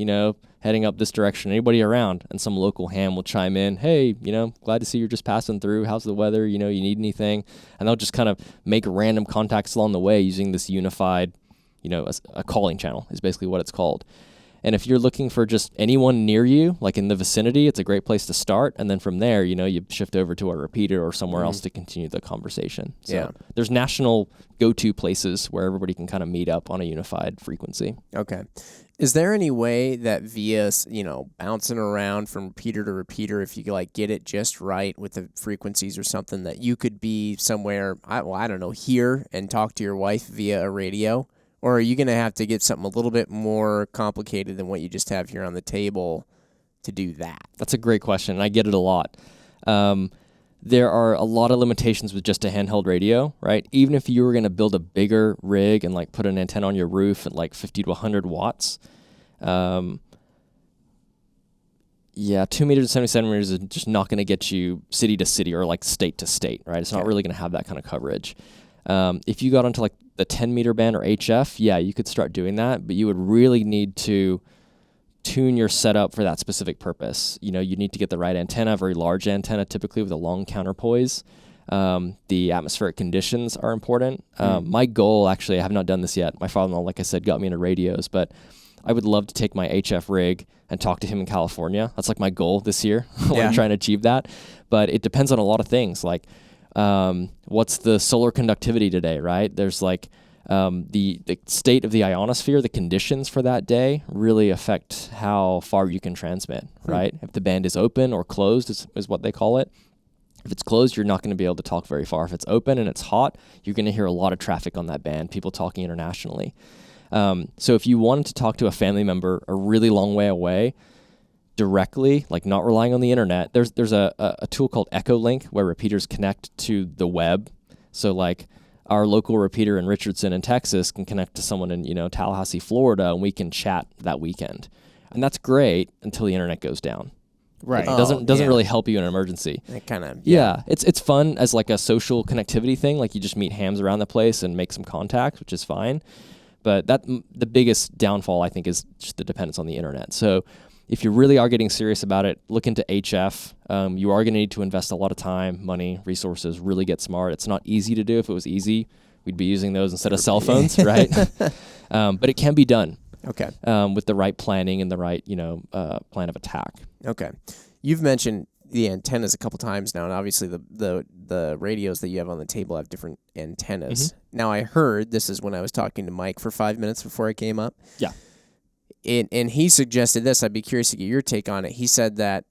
[SPEAKER 1] heading up this direction. Anybody around? And some local ham will chime in. Hey, glad to see you're just passing through. How's the weather? You need anything? And they'll just kind of make random contacts along the way using this unified, a calling channel is basically what it's called. And if you're looking for just anyone near you, like in the vicinity, it's a great place to start. And then from there, you shift over to a repeater or somewhere else to continue the conversation. So there's national go-to places where everybody can kind of meet up on a unified frequency.
[SPEAKER 3] Okay. Is there any way that via, bouncing around from repeater to repeater, if you could, like, get it just right with the frequencies or something, that you could be somewhere, I don't know, here and talk to your wife via a radio? Or are you going to have to get something a little bit more complicated than what you just have here on the table to do that?
[SPEAKER 1] That's a great question, and I get it a lot. There are a lot of limitations with just a handheld radio, right? Even if you were going to build a bigger rig and like put an antenna on your roof at like 50 to 100 watts, Yeah, 2 meters and 70 centimeters is just not going to get you city to city or like state to state, right? It's not really going to have that kind of coverage. If you got onto like the 10-meter band or HF, yeah, you could start doing that, but you would really need to tune your setup for that specific purpose. You need to get the right antenna, very large antenna, typically with a long counterpoise. The atmospheric conditions are important. My goal, actually, I have not done this yet. My father-in-law, like I said, got me into radios, but I would love to take my HF rig and talk to him in California. That's like my goal this year. I'm trying to achieve that. But it depends on a lot of things, like what's the solar conductivity today, right? There's like the state of the ionosphere, the conditions for that day really affect how far you can transmit, right? If the band is open or closed is what they call it. If it's closed, you're not going to be able to talk very far. If it's open and it's hot, you're going to hear a lot of traffic on that band, people talking internationally. So if you wanted to talk to a family member a really long way away directly, like not relying on the internet, there's a tool called Echolink where repeaters connect to the web. So like our local repeater in Richardson in Texas can connect to someone in Tallahassee, Florida, and we can chat that weekend. And that's great until the internet goes down.
[SPEAKER 2] Right.
[SPEAKER 1] It doesn't really help you in an emergency.
[SPEAKER 3] It kind of
[SPEAKER 1] it's fun as like a social connectivity thing. Like you just meet hams around the place and make some contact, which is fine. But the biggest downfall, I think, is just the dependence on the internet. So if you really are getting serious about it, look into HF. You are going to need to invest a lot of time, money, resources, really get smart. It's not easy to do. If it was easy, we'd be using those instead of cell phones, right? But it can be done.
[SPEAKER 3] Okay.
[SPEAKER 1] With the right planning and the right, plan of attack.
[SPEAKER 3] Okay. You've mentioned the antennas a couple times now, and obviously the radios that you have on the table have different antennas. Now, I heard, this is when I was talking to Mike for 5 minutes before I came up.
[SPEAKER 2] Yeah.
[SPEAKER 3] And he suggested this. I'd be curious to get your take on it. He said that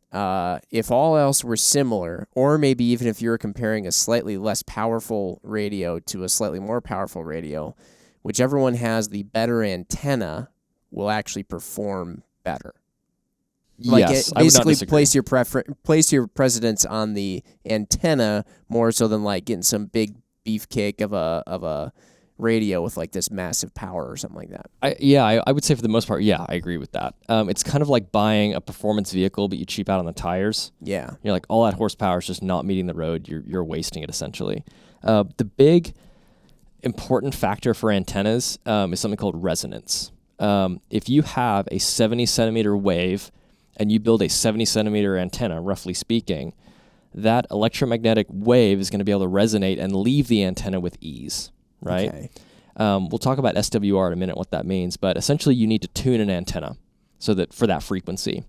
[SPEAKER 3] if all else were similar, or maybe even if you were comparing a slightly less powerful radio to a slightly more powerful radio, whichever one has the better antenna will actually perform better. Like
[SPEAKER 1] yes,
[SPEAKER 3] basically
[SPEAKER 1] I would not
[SPEAKER 3] place your precedence on the antenna more so than like getting some big beefcake of a radio with like this massive power or something like that.
[SPEAKER 1] I would say for the most part, I agree with that. It's kind of like buying a performance vehicle, but you cheap out on the tires.
[SPEAKER 3] Yeah.
[SPEAKER 1] You're like, all that horsepower is just not meeting the road. You're wasting it essentially. The big important factor for antennas is something called resonance. If you have a 70 centimeter wave and you build a 70 centimeter antenna, roughly speaking, that electromagnetic wave is going to be able to resonate and leave the antenna with ease, right?
[SPEAKER 3] Okay.
[SPEAKER 1] We'll talk about SWR in a minute, what that means, but essentially you need to tune an antenna so that for that frequency.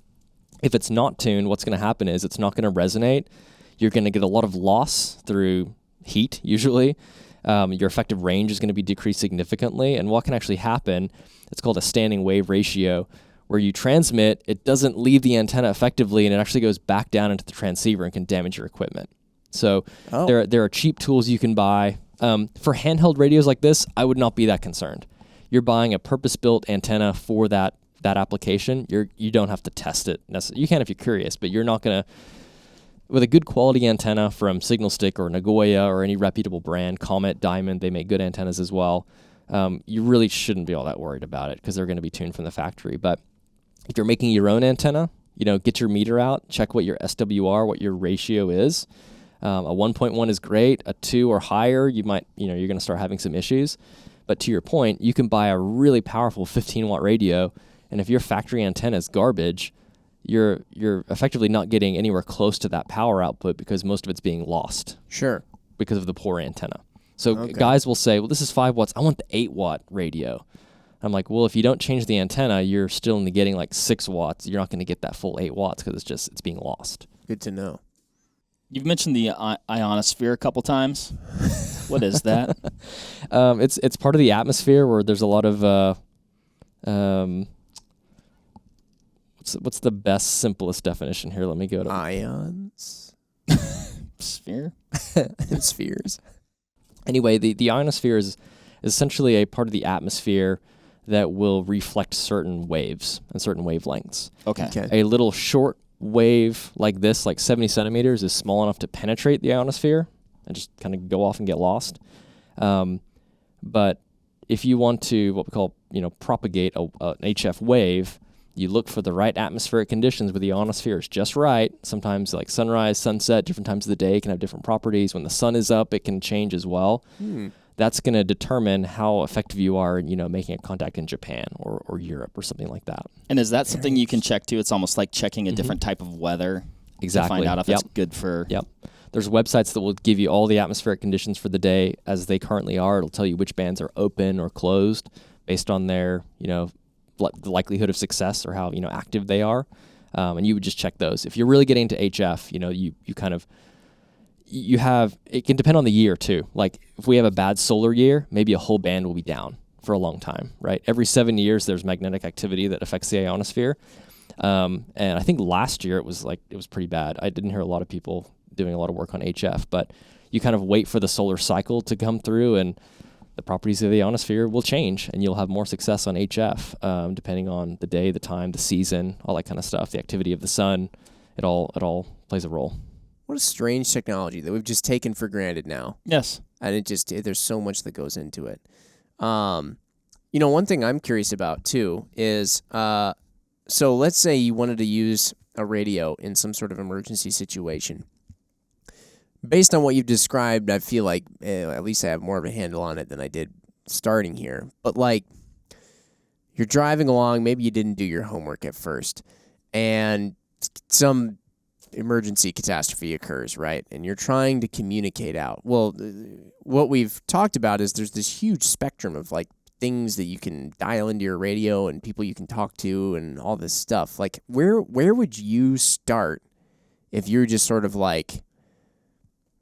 [SPEAKER 1] If it's not tuned, what's going to happen is it's not going to resonate. You're going to get a lot of loss through heat, usually. Your effective range is going to be decreased significantly, and what can actually happen, it's called a standing wave ratio, where you transmit, it doesn't leave the antenna effectively, and it actually goes back down into the transceiver and can damage your equipment. So there are cheap tools you can buy. For handheld radios like this, I would not be that concerned. You're buying a purpose-built antenna for that application. You don't have to test it. You can if you're curious, but you're not going to. With a good quality antenna from Signal Stick or Nagoya or any reputable brand, Comet, Diamond, they make good antennas as well. You really shouldn't be all that worried about it because they're going to be tuned from the factory. But if you're making your own antenna, get your meter out, check what your SWR, what your ratio is. A 1.1 is great. A 2 or higher, you're going to start having some issues. But to your point, you can buy a really powerful 15-watt radio, and if your factory antenna is garbage, you're effectively not getting anywhere close to that power output because most of it's being lost.
[SPEAKER 3] Sure.
[SPEAKER 1] Because of the poor antenna. So guys will say, well, this is 5 watts. I want the 8-watt radio. I'm like, well, if you don't change the antenna, you're still only getting like 6 watts. You're not going to get that full 8 watts because it's being lost.
[SPEAKER 3] Good to know.
[SPEAKER 2] You've mentioned the ionosphere a couple times. What is that?
[SPEAKER 1] It's part of the atmosphere where there's a lot of what's the best, simplest definition here? Let me go to
[SPEAKER 3] Ions.
[SPEAKER 2] Sphere?
[SPEAKER 3] Spheres.
[SPEAKER 1] Anyway, the ionosphere is essentially a part of the atmosphere that will reflect certain waves and certain wavelengths.
[SPEAKER 2] Okay.
[SPEAKER 1] A little short wave like this, like 70 centimeters, is small enough to penetrate the ionosphere and just kind of go off and get lost. But if you want to, what we call, propagate an HF wave, You look for the right atmospheric conditions where the ionosphere is just right. Sometimes like sunrise, sunset, different times of the day can have different properties. When the sun is up, it can change as well. That's going to determine how effective you are in, making a contact in Japan or Europe or something like that.
[SPEAKER 2] And is that something you can check too? It's almost like checking a different type of weather
[SPEAKER 1] Exactly.
[SPEAKER 2] to find out if it's good for...
[SPEAKER 1] Yep. There's websites that will give you all the atmospheric conditions for the day as they currently are. It'll tell you which bands are open or closed based on their, the likelihood of success or how, active they are. And you would just check those. If you're really getting into HF, it can depend on the year too. Like if we have a bad solar year, maybe a whole band will be down for a long time, right? Every 7 years, there's magnetic activity that affects the ionosphere. And I think last year it was pretty bad. I didn't hear a lot of people doing a lot of work on HF, but you kind of wait for the solar cycle to come through and the properties of the ionosphere will change and you'll have more success on HF, depending on the day, the time, the season, all that kind of stuff, the activity of the sun. It all plays a role.
[SPEAKER 3] What a strange technology that we've just taken for granted now.
[SPEAKER 2] Yes.
[SPEAKER 3] And there's so much that goes into it. One thing I'm curious about too is, so let's say you wanted to use a radio in some sort of emergency situation. Based on what you've described, I feel like at least I have more of a handle on it than I did starting here. But like, you're driving along, maybe you didn't do your homework at first, and some emergency catastrophe occurs, right? And you're trying to communicate out. Well, what we've talked about is there's this huge spectrum of like things that you can dial into your radio and people you can talk to and all this stuff. Like where would you start if you're just sort of like,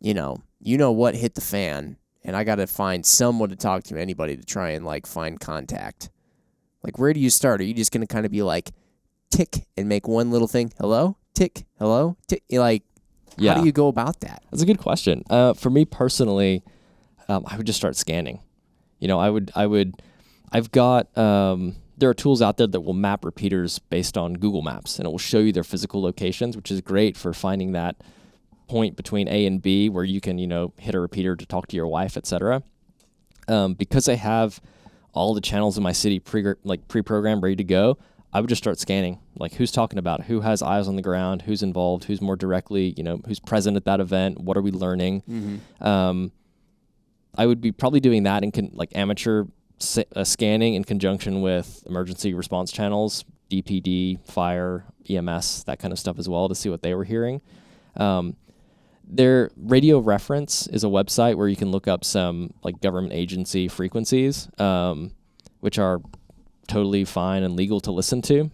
[SPEAKER 3] what hit the fan and I got to find someone to talk to, anybody to try and like find contact? Like where do you start? Are you just going to kind of be like tick and make one little thing? Hello? Tick, hello, tick. Like, how do you go about that?
[SPEAKER 1] That's a good question. For me personally, I would just start scanning. I've got, there are tools out there that will map repeaters based on Google Maps, and it will show you their physical locations, which is great for finding that point between A and B where you can, hit a repeater to talk to your wife, etc. Because I have all the channels in my city pre-programmed, ready to go, I would just start scanning, like who's talking about it, who has eyes on the ground, who's involved, who's more directly, who's present at that event, what are we learning. Mm-hmm. I would be probably doing that in amateur scanning in conjunction with emergency response channels, DPD, fire, EMS, that kind of stuff as well to see what they were hearing. Their Radio Reference is a website where you can look up some like government agency frequencies, which are totally fine and legal to listen to.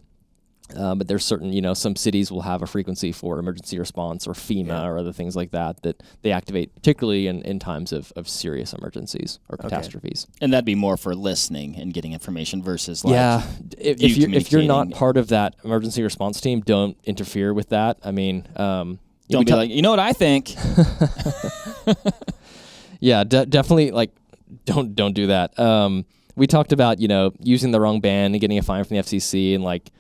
[SPEAKER 1] But there's certain, some cities will have a frequency for emergency response or FEMA or other things like that they activate, particularly in times of serious emergencies or catastrophes.
[SPEAKER 2] And that'd be more for listening and getting information versus like...
[SPEAKER 1] Yeah, if you're not part of that emergency response team, don't interfere with that. I mean...
[SPEAKER 2] don't be like, you know what I think?
[SPEAKER 1] Yeah, definitely, don't do that. We talked about, using the wrong band and getting a fine from the FCC, and like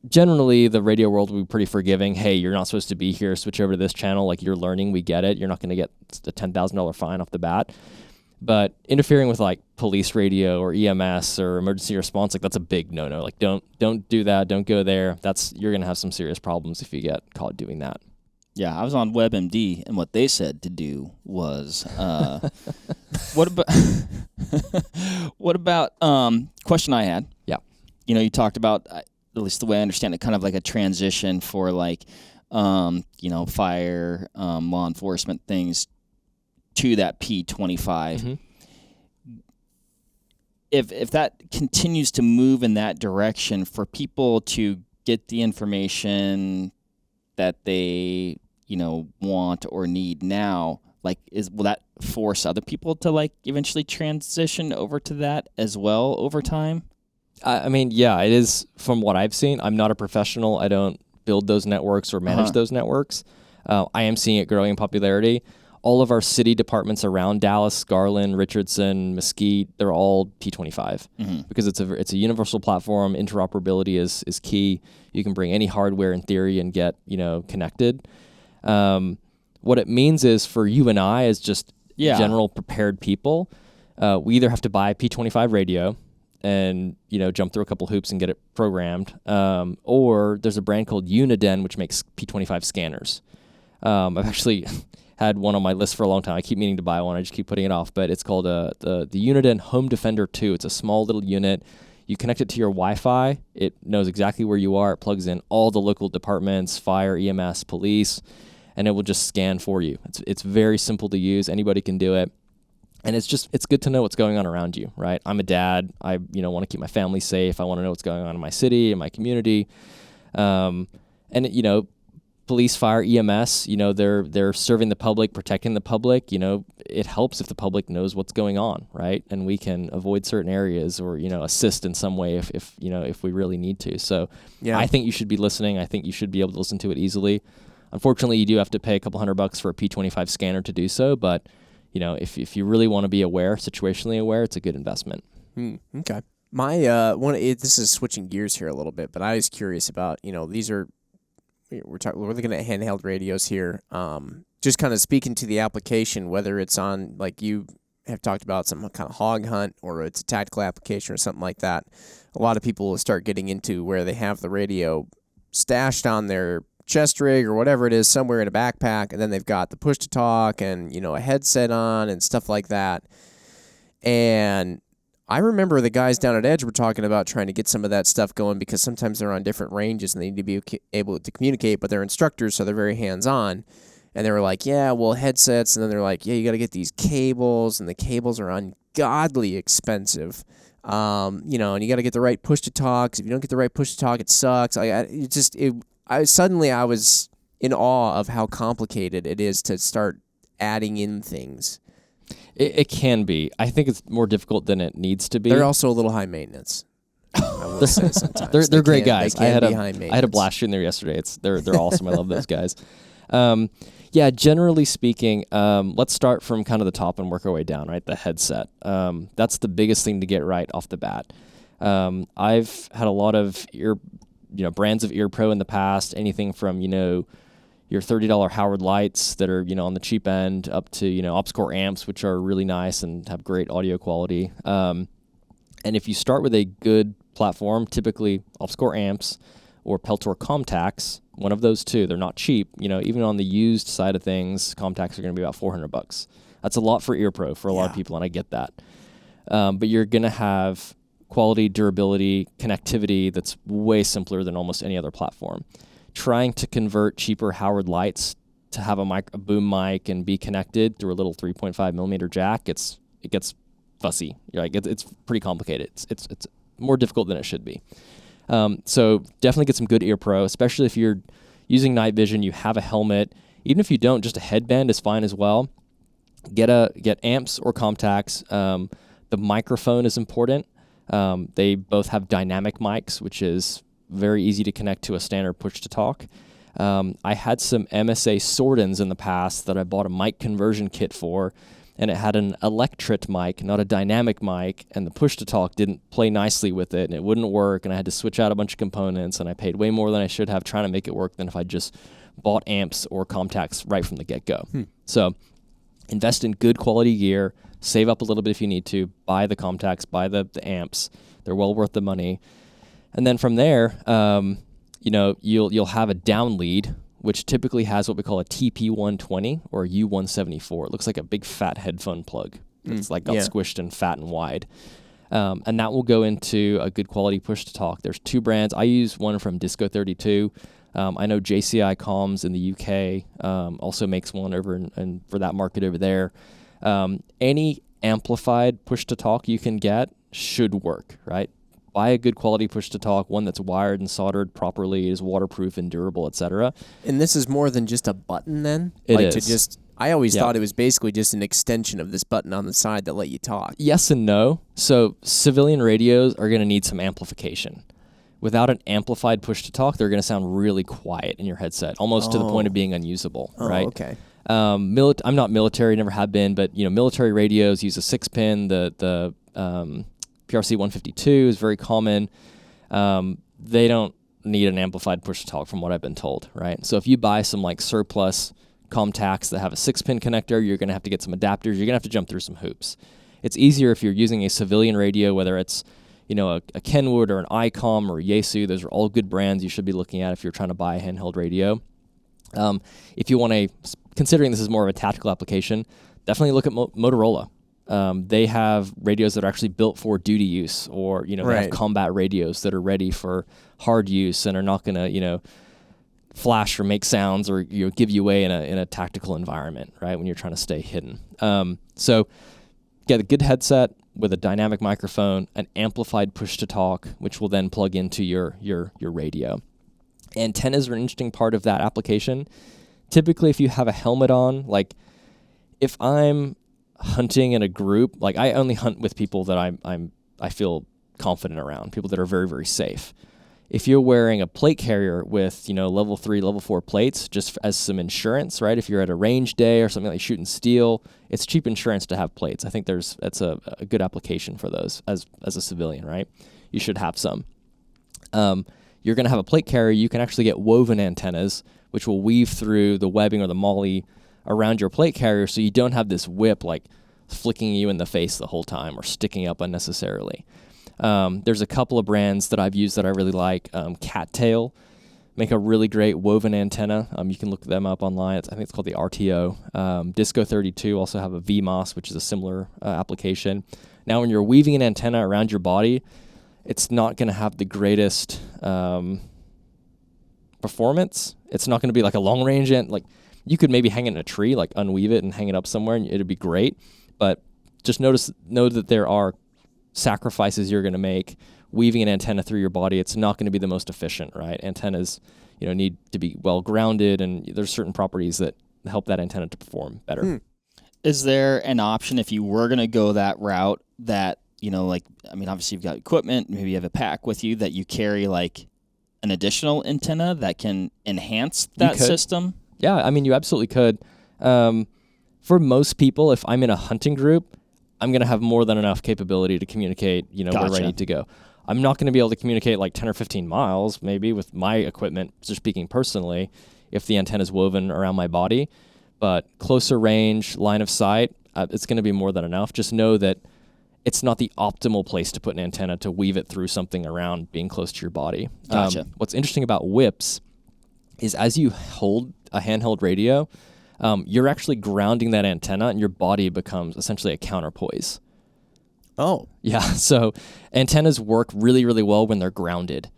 [SPEAKER 1] generally the radio world will be pretty forgiving. Hey, you're not supposed to be here. Switch over to this channel. Like you're learning, we get it. You're not going to get a $10,000 fine off the bat. But interfering with like police radio or EMS or emergency response, like that's a big no-no. Like don't do that. Don't go there. You're going to have some serious problems if you get caught doing that.
[SPEAKER 2] Yeah, I was on WebMD, and what they said to do was, what about question I had?
[SPEAKER 1] Yeah.
[SPEAKER 2] You talked about, at least the way I understand it, kind of like a transition for like, fire, law enforcement things to that P25. Mm-hmm. If that continues to move in that direction for people to get the information that they want or need now, like will that force other people to like eventually transition over to that as well over time?
[SPEAKER 1] I mean, yeah, it is from what I've seen. I'm not a professional. I don't build those networks or manage those networks. I am seeing it growing in popularity. All of our city departments around Dallas, Garland, Richardson, Mesquite, they're all P25 because it's a universal platform. Interoperability is key. You can bring any hardware in theory and get connected. What it means is for you and I as just general prepared people, we either have to buy a P25 radio and jump through a couple hoops and get it programmed. Or there's a brand called Uniden, which makes P25 scanners. I've actually had one on my list for a long time. I keep meaning to buy one. I just keep putting it off. But it's called the Uniden Home Defender 2. It's a small little unit. You connect it to your Wi-Fi. It knows exactly where you are. It plugs in all the local departments, fire, EMS, police, and it will just scan for you. It's very simple to use. Anybody can do it. And it's good to know what's going on around you, right? I'm a dad. I want to keep my family safe. I want to know what's going on in my city, in my community. Police, fire, EMS, they're serving the public, protecting the public. It helps if the public knows what's going on, right? And we can avoid certain areas or, assist in some way if we really need to. So I think you should be listening. I think you should be able to listen to it easily. Unfortunately, you do have to pay a couple $100 for a P25 scanner to do so. But, if you really want to be aware, situationally aware, it's a good investment.
[SPEAKER 3] Okay. My this is switching gears here a little bit, but I was curious about, these are, we're looking at handheld radios here. Just kind of speaking to the application, whether it's on, like you have talked about, some kind of hog hunt or it's a tactical application or something like that. A lot of people will start getting into where they have the radio stashed on their chest rig or whatever it is, somewhere in a backpack, and then they've got the push to talk and a headset on and stuff like that. And I remember the guys down at Edge were talking about trying to get some of that stuff going because sometimes they're on different ranges and they need to be able to communicate, but they're instructors, so they're very hands-on. And they were like, yeah, well, headsets. And then they're like, yeah, you got to get these cables, and the cables are ungodly expensive. And you got to get the right push-to-talk. If you don't get the right push-to-talk, it sucks. Suddenly I was in awe of how complicated it is to start adding in things.
[SPEAKER 1] It can be. I think it's more difficult than it needs to be.
[SPEAKER 3] They're also a little high maintenance. I will say sometimes.
[SPEAKER 1] They're great guys. I had
[SPEAKER 3] a
[SPEAKER 1] blast in there yesterday. They're awesome. I love those guys. Generally speaking, let's start from kind of the top and work our way down, right? The headset. That's the biggest thing to get right off the bat. I've had a lot of brands of ear pro in the past, anything from, your $30 Howard lights that are, on the cheap end up to, OpsCore amps, which are really nice and have great audio quality. And if you start with a good platform, typically OpsCore amps or Peltor Comtacs, one of those two, they're not cheap. Even on the used side of things, Comtacs are going to be about $400. That's a lot for ear pro for a lot of people, and I get that. But you're going to have quality, durability, connectivity that's way simpler than almost any other platform. Trying to convert cheaper Howard lights to have a boom mic and be connected through a little 3.5 millimeter jack, it gets fussy. It's pretty complicated. It's more difficult than it should be. So definitely get some good ear pro, especially if you're using night vision, you have a helmet. Even if you don't, just a headband is fine as well. Get amps or Comtacs. The microphone is important. They both have dynamic mics, which is very easy to connect to a standard push-to-talk. I had some MSA Sordins in the past that I bought a mic conversion kit for, and it had an electret mic, not a dynamic mic, and the push-to-talk didn't play nicely with it, and it wouldn't work, and I had to switch out a bunch of components, and I paid way more than I should have trying to make it work than if I just bought amps or Comtacs right from the get-go. So invest in good quality gear, save up a little bit if you need to, buy the Comtacs, buy the amps. They're well worth the money. And then from there, you'll have a down lead, which typically has what we call a TP120 or a U174. It looks like a big fat headphone plug. It's got squished and fat and wide. And that will go into a good quality push-to-talk. There's two brands. I use one from Disco 32. I know JCI Comms in the UK also makes one over and for that market over there. Any amplified push-to-talk you can get should work, right? Buy a good quality push-to-talk, one that's wired and soldered properly, is waterproof and durable, etc.
[SPEAKER 3] And this is more than just a button then?
[SPEAKER 1] It is.
[SPEAKER 3] I always thought it was basically just an extension of this button on the side that let you talk.
[SPEAKER 1] Yes and no. So civilian radios are going to need some amplification. Without an amplified push-to-talk, they're going to sound really quiet in your headset, almost to the point of being unusable, right?
[SPEAKER 3] Okay.
[SPEAKER 1] I'm not military, never have been, but military radios use a 6-pin. The PRC 152 is very common. They don't need an amplified push-to-talk from what I've been told, right? So if you buy some surplus Comtacs that have a 6-pin connector, you're going to have to get some adapters. You're going to have to jump through some hoops. It's easier if you're using a civilian radio, whether it's a Kenwood or an ICOM or a Yaesu. Those are all good brands you should be looking at if you're trying to buy a handheld radio. If you want considering this is more of a tactical application, definitely look at Motorola. They have radios that are actually built for duty use, or they have combat radios that are ready for hard use and are not going to flash or make sounds or give you away in a tactical environment, right? When you're trying to stay hidden. So get a good headset with a dynamic microphone, an amplified push to talk, which will then plug into your radio. Antennas are an interesting part of that application. Typically, if you have a helmet on, like if I'm hunting in a group, like I only hunt with people that I feel confident around, people that are very, very safe. If you're wearing a plate carrier with, level 3, level 4 plates, just as some insurance, right? If you're at a range day or something like shooting steel, it's cheap insurance to have plates. I think that's a good application for those as a civilian, right? You should have some. You're going to have a plate carrier. You can actually get woven antennas, which will weave through the webbing or the MOLLE around your plate carrier, so you don't have this whip like flicking you in the face the whole time or sticking up unnecessarily. There's a couple of brands that I've used that I really like. Cattail make a really great woven antenna. You can look them up online. I think it's called the RTO. Disco 32 also have a VMOS, which is a similar application. Now, when you're weaving an antenna around your body, it's not going to have the greatest performance. It's not going to be like a long range like you could maybe hang it in a tree, like unweave it and hang it up somewhere, and it'd be great. But just know that there are sacrifices you're going to make weaving an antenna through your body. It's not going to be the most efficient, right? Antennas, need to be well grounded, and there's certain properties that help that antenna to perform better.
[SPEAKER 2] Is there an option if you were going to go that route that, obviously you've got equipment, maybe you have a pack with you that you carry like an additional antenna that can enhance that system?
[SPEAKER 1] Yeah, you absolutely could. For most people, if I'm in a hunting group, I'm going to have more than enough capability to communicate, where I need to go. I'm not going to be able to communicate like 10 or 15 miles, maybe with my equipment, just speaking personally, if the antenna is woven around my body. But closer range, line of sight, it's going to be more than enough. Just know that it's not the optimal place to put an antenna to weave it through something around being close to your body.
[SPEAKER 2] Gotcha.
[SPEAKER 1] What's interesting about whips is as you hold a handheld radio, you're actually grounding that antenna, and your body becomes essentially a counterpoise.
[SPEAKER 3] Oh.
[SPEAKER 1] Yeah, so antennas work really, really well when they're grounded,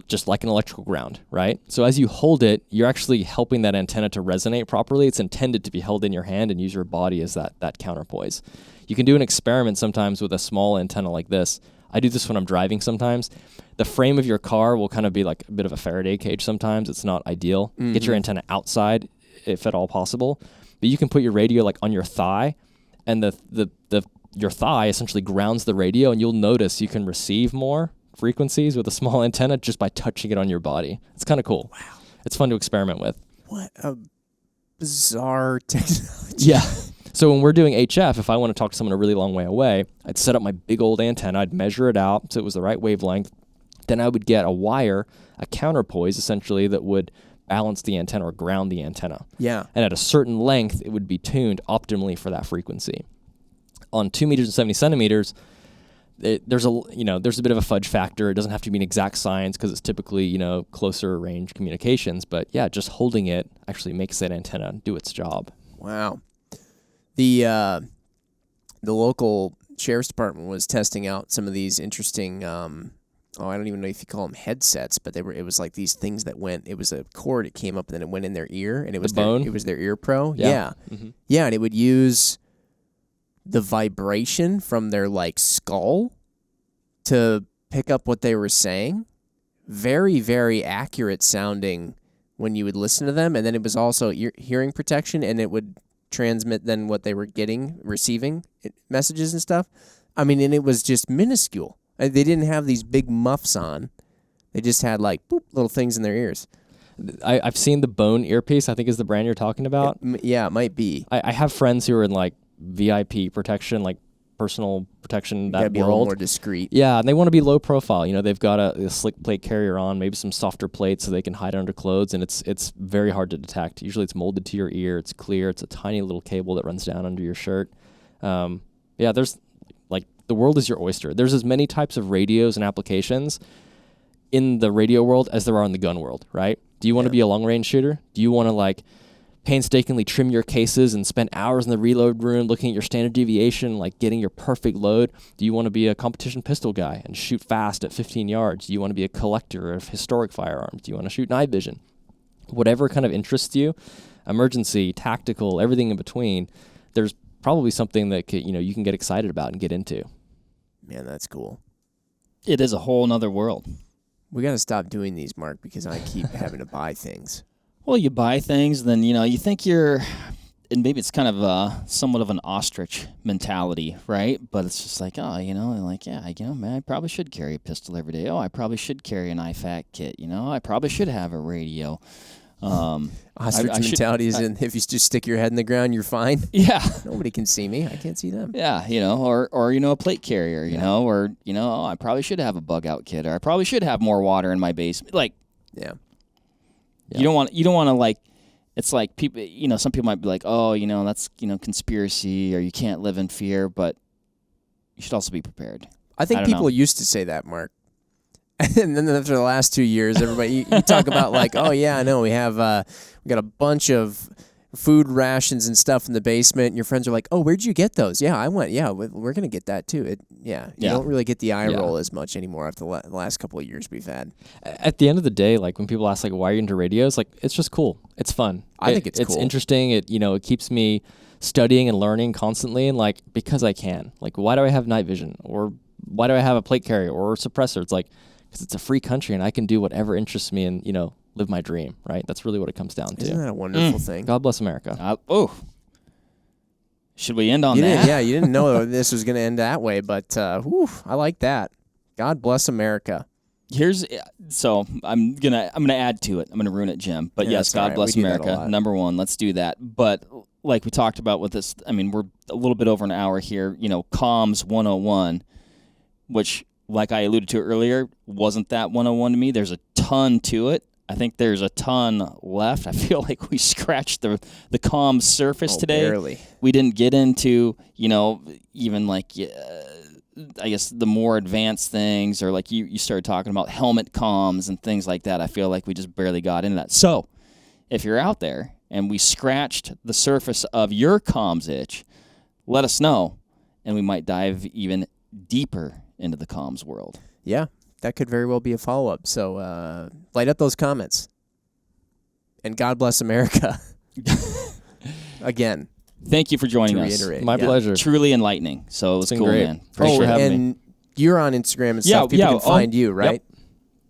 [SPEAKER 1] just like an electrical ground, right? So as you hold it, you're actually helping that antenna to resonate properly. It's intended to be held in your hand and use your body as that counterpoise. You can do an experiment sometimes with a small antenna like this. I do this when I'm driving sometimes. The frame of your car will kind of be like a bit of a Faraday cage sometimes. It's not ideal. Mm-hmm. Get your antenna outside if at all possible. But you can put your radio like on your thigh, and your thigh essentially grounds the radio, and you'll notice you can receive more frequencies with a small antenna just by touching it on your body. It's kind of cool.
[SPEAKER 3] Wow.
[SPEAKER 1] It's fun to experiment with.
[SPEAKER 3] What a bizarre technology.
[SPEAKER 1] Yeah. So when we're doing HF, if I want to talk to someone a really long way away, I'd set up my big old antenna, I'd measure it out so it was the right wavelength. Then I would get a wire, a counterpoise essentially, that would balance the antenna or ground the antenna.
[SPEAKER 3] Yeah.
[SPEAKER 1] And at a certain length, it would be tuned optimally for that frequency. On 2 meters and 70 centimeters, there's a bit of a fudge factor. It doesn't have to be an exact science because it's typically, closer range communications. But yeah, just holding it actually makes that antenna do its job.
[SPEAKER 3] Wow. The local sheriff's department was testing out some of these interesting, I don't even know if you call them headsets, but it was like these things that went, it was a cord, it came up and then it went in their ear, and it was it was their ear pro. Yeah.
[SPEAKER 1] Mm-hmm.
[SPEAKER 3] Yeah, and it would use the vibration from their like skull to pick up what they were saying. Very, very accurate sounding when you would listen to them, and then it was also hearing protection, and it would transmit then what they were receiving messages and stuff. And it was just minuscule. They didn't have these big muffs on. They just had like boop, little things in their ears.
[SPEAKER 1] I've seen the Bone earpiece, I think is the brand you're talking about.
[SPEAKER 3] It might be.
[SPEAKER 1] I have friends who are in like VIP protection, like personal protection, that
[SPEAKER 3] be
[SPEAKER 1] world.
[SPEAKER 3] A little more discreet.
[SPEAKER 1] Yeah, and they want to be low profile. They've got a slick plate carrier on, maybe some softer plates so they can hide under clothes, and it's very hard to detect. Usually it's molded to your ear, it's clear, it's a tiny little cable that runs down under your shirt. There's like the world is your oyster. There's as many types of radios and applications in the radio world as there are in the gun world, right? Do you want to be a long-range shooter? Do you want to, like, painstakingly trim your cases and spend hours in the reload room looking at your standard deviation, like getting your perfect load? Do you want to be a competition pistol guy and shoot fast at 15 yards? Do you want to be a collector of historic firearms? Do you want to shoot night vision? Whatever kind of interests you, emergency, tactical, everything in between, there's probably something that you can get excited about and get into.
[SPEAKER 3] Man, that's cool.
[SPEAKER 2] It is a whole nother world.
[SPEAKER 3] We got to stop doing these, Mark, because I keep having to buy things.
[SPEAKER 2] Well, you buy things, then, you think you're, and maybe it's kind of somewhat of an ostrich mentality, right? But it's just like, man, I probably should carry a pistol every day. Oh, I probably should carry an IFAC kit. I probably should have a radio.
[SPEAKER 3] Ostrich mentality is if you just stick your head in the ground, you're fine.
[SPEAKER 2] Yeah.
[SPEAKER 3] Nobody can see me. I can't see them.
[SPEAKER 2] Yeah, or a plate carrier, or, oh, I probably should have a bug out kit, or I probably should have more water in my basement. Like,
[SPEAKER 3] yeah.
[SPEAKER 2] You don't want to, like, it's like people, some people might be like, oh, that's, conspiracy, or you can't live in fear, but you should also be prepared.
[SPEAKER 3] I think people used to say that, Mark. And then after the last 2 years, everybody, you talk about like, oh yeah, I know we got a bunch of food rations and stuff in the basement, and your friends are like, oh, where'd you get those? Yeah, I went. Yeah, we're gonna get that too. You don't really get the eye roll as much anymore after the last couple of years we've had.
[SPEAKER 1] At the end of the day, like when people ask like, why are you into radios? Like, it's just cool. It's fun.
[SPEAKER 3] I think it's cool.
[SPEAKER 1] It's interesting. It keeps me studying and learning constantly, and like because I can. Like, why do I have night vision, or why do I have a plate carrier or a suppressor? It's like, because it's a free country and I can do whatever interests me and, live my dream, right? That's really what it comes down to.
[SPEAKER 3] Isn't that a wonderful thing?
[SPEAKER 1] God bless America.
[SPEAKER 2] Should we end on that?
[SPEAKER 3] You didn't know this was going to end that way, but I like that. God bless America.
[SPEAKER 2] So I'm gonna add to it. I'm gonna ruin it, Jim. But yes, God bless America. Number one, let's do that. But like we talked about with this, I mean, we're a little bit over an hour here. Comms 101, which, like I alluded to earlier, wasn't that 101 to me. There's a ton to it. I think there's a ton left. I feel like we scratched the comms surface today.
[SPEAKER 3] Barely.
[SPEAKER 2] We didn't get into, even like, I guess the more advanced things, or like you started talking about helmet comms and things like that. I feel like we just barely got into that. So if you're out there and we scratched the surface of your comms itch, let us know, and we might dive even deeper into the comms world.
[SPEAKER 3] Yeah, that could very well be a follow-up. So light up those comments. And God bless America. Again.
[SPEAKER 2] Thank you for joining us.
[SPEAKER 1] My pleasure.
[SPEAKER 2] Truly enlightening. So it was cool,
[SPEAKER 1] great.
[SPEAKER 2] man. Appreciate having me.
[SPEAKER 3] You're on Instagram and stuff. People can find you, right?
[SPEAKER 2] Yep.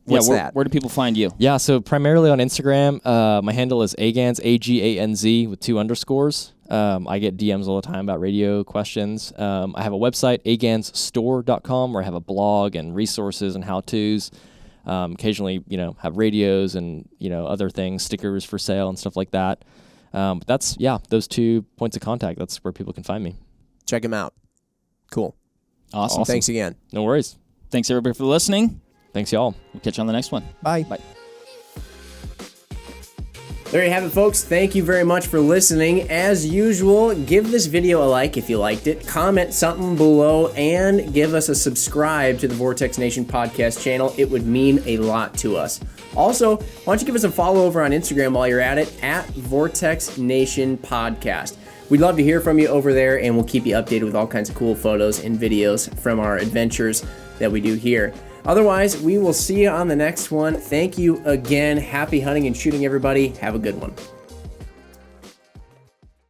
[SPEAKER 3] What's that?
[SPEAKER 2] Where do people find you?
[SPEAKER 1] Yeah, so primarily on Instagram. My handle is Agans, AGANZ with 2 underscores. I get DMs all the time about radio questions. I have a website, agansstore.com, where I have a blog and resources and how-tos. Occasionally, have radios and, other things, stickers for sale and stuff like that. But that's, those 2 points of contact. That's where people can find me.
[SPEAKER 3] Check them out. Cool.
[SPEAKER 2] Awesome.
[SPEAKER 3] Thanks again.
[SPEAKER 1] No worries.
[SPEAKER 2] Thanks, everybody, for listening.
[SPEAKER 1] Thanks, y'all.
[SPEAKER 2] We'll catch you on the next one.
[SPEAKER 3] Bye.
[SPEAKER 2] Bye.
[SPEAKER 3] There you have it, folks. Thank you very much for listening. As usual, give this video a like if you liked it, comment something below, and give us a subscribe to the Vortex Nation podcast channel. It would mean a lot to us. Also, why don't you give us a follow over on Instagram while you're at it, at Vortex Nation Podcast. We'd love to hear from you over there, and we'll keep you updated with all kinds of cool photos and videos from our adventures that we do here. Otherwise, we will see you on the next one. Thank you again. Happy hunting and shooting, everybody. Have a good one.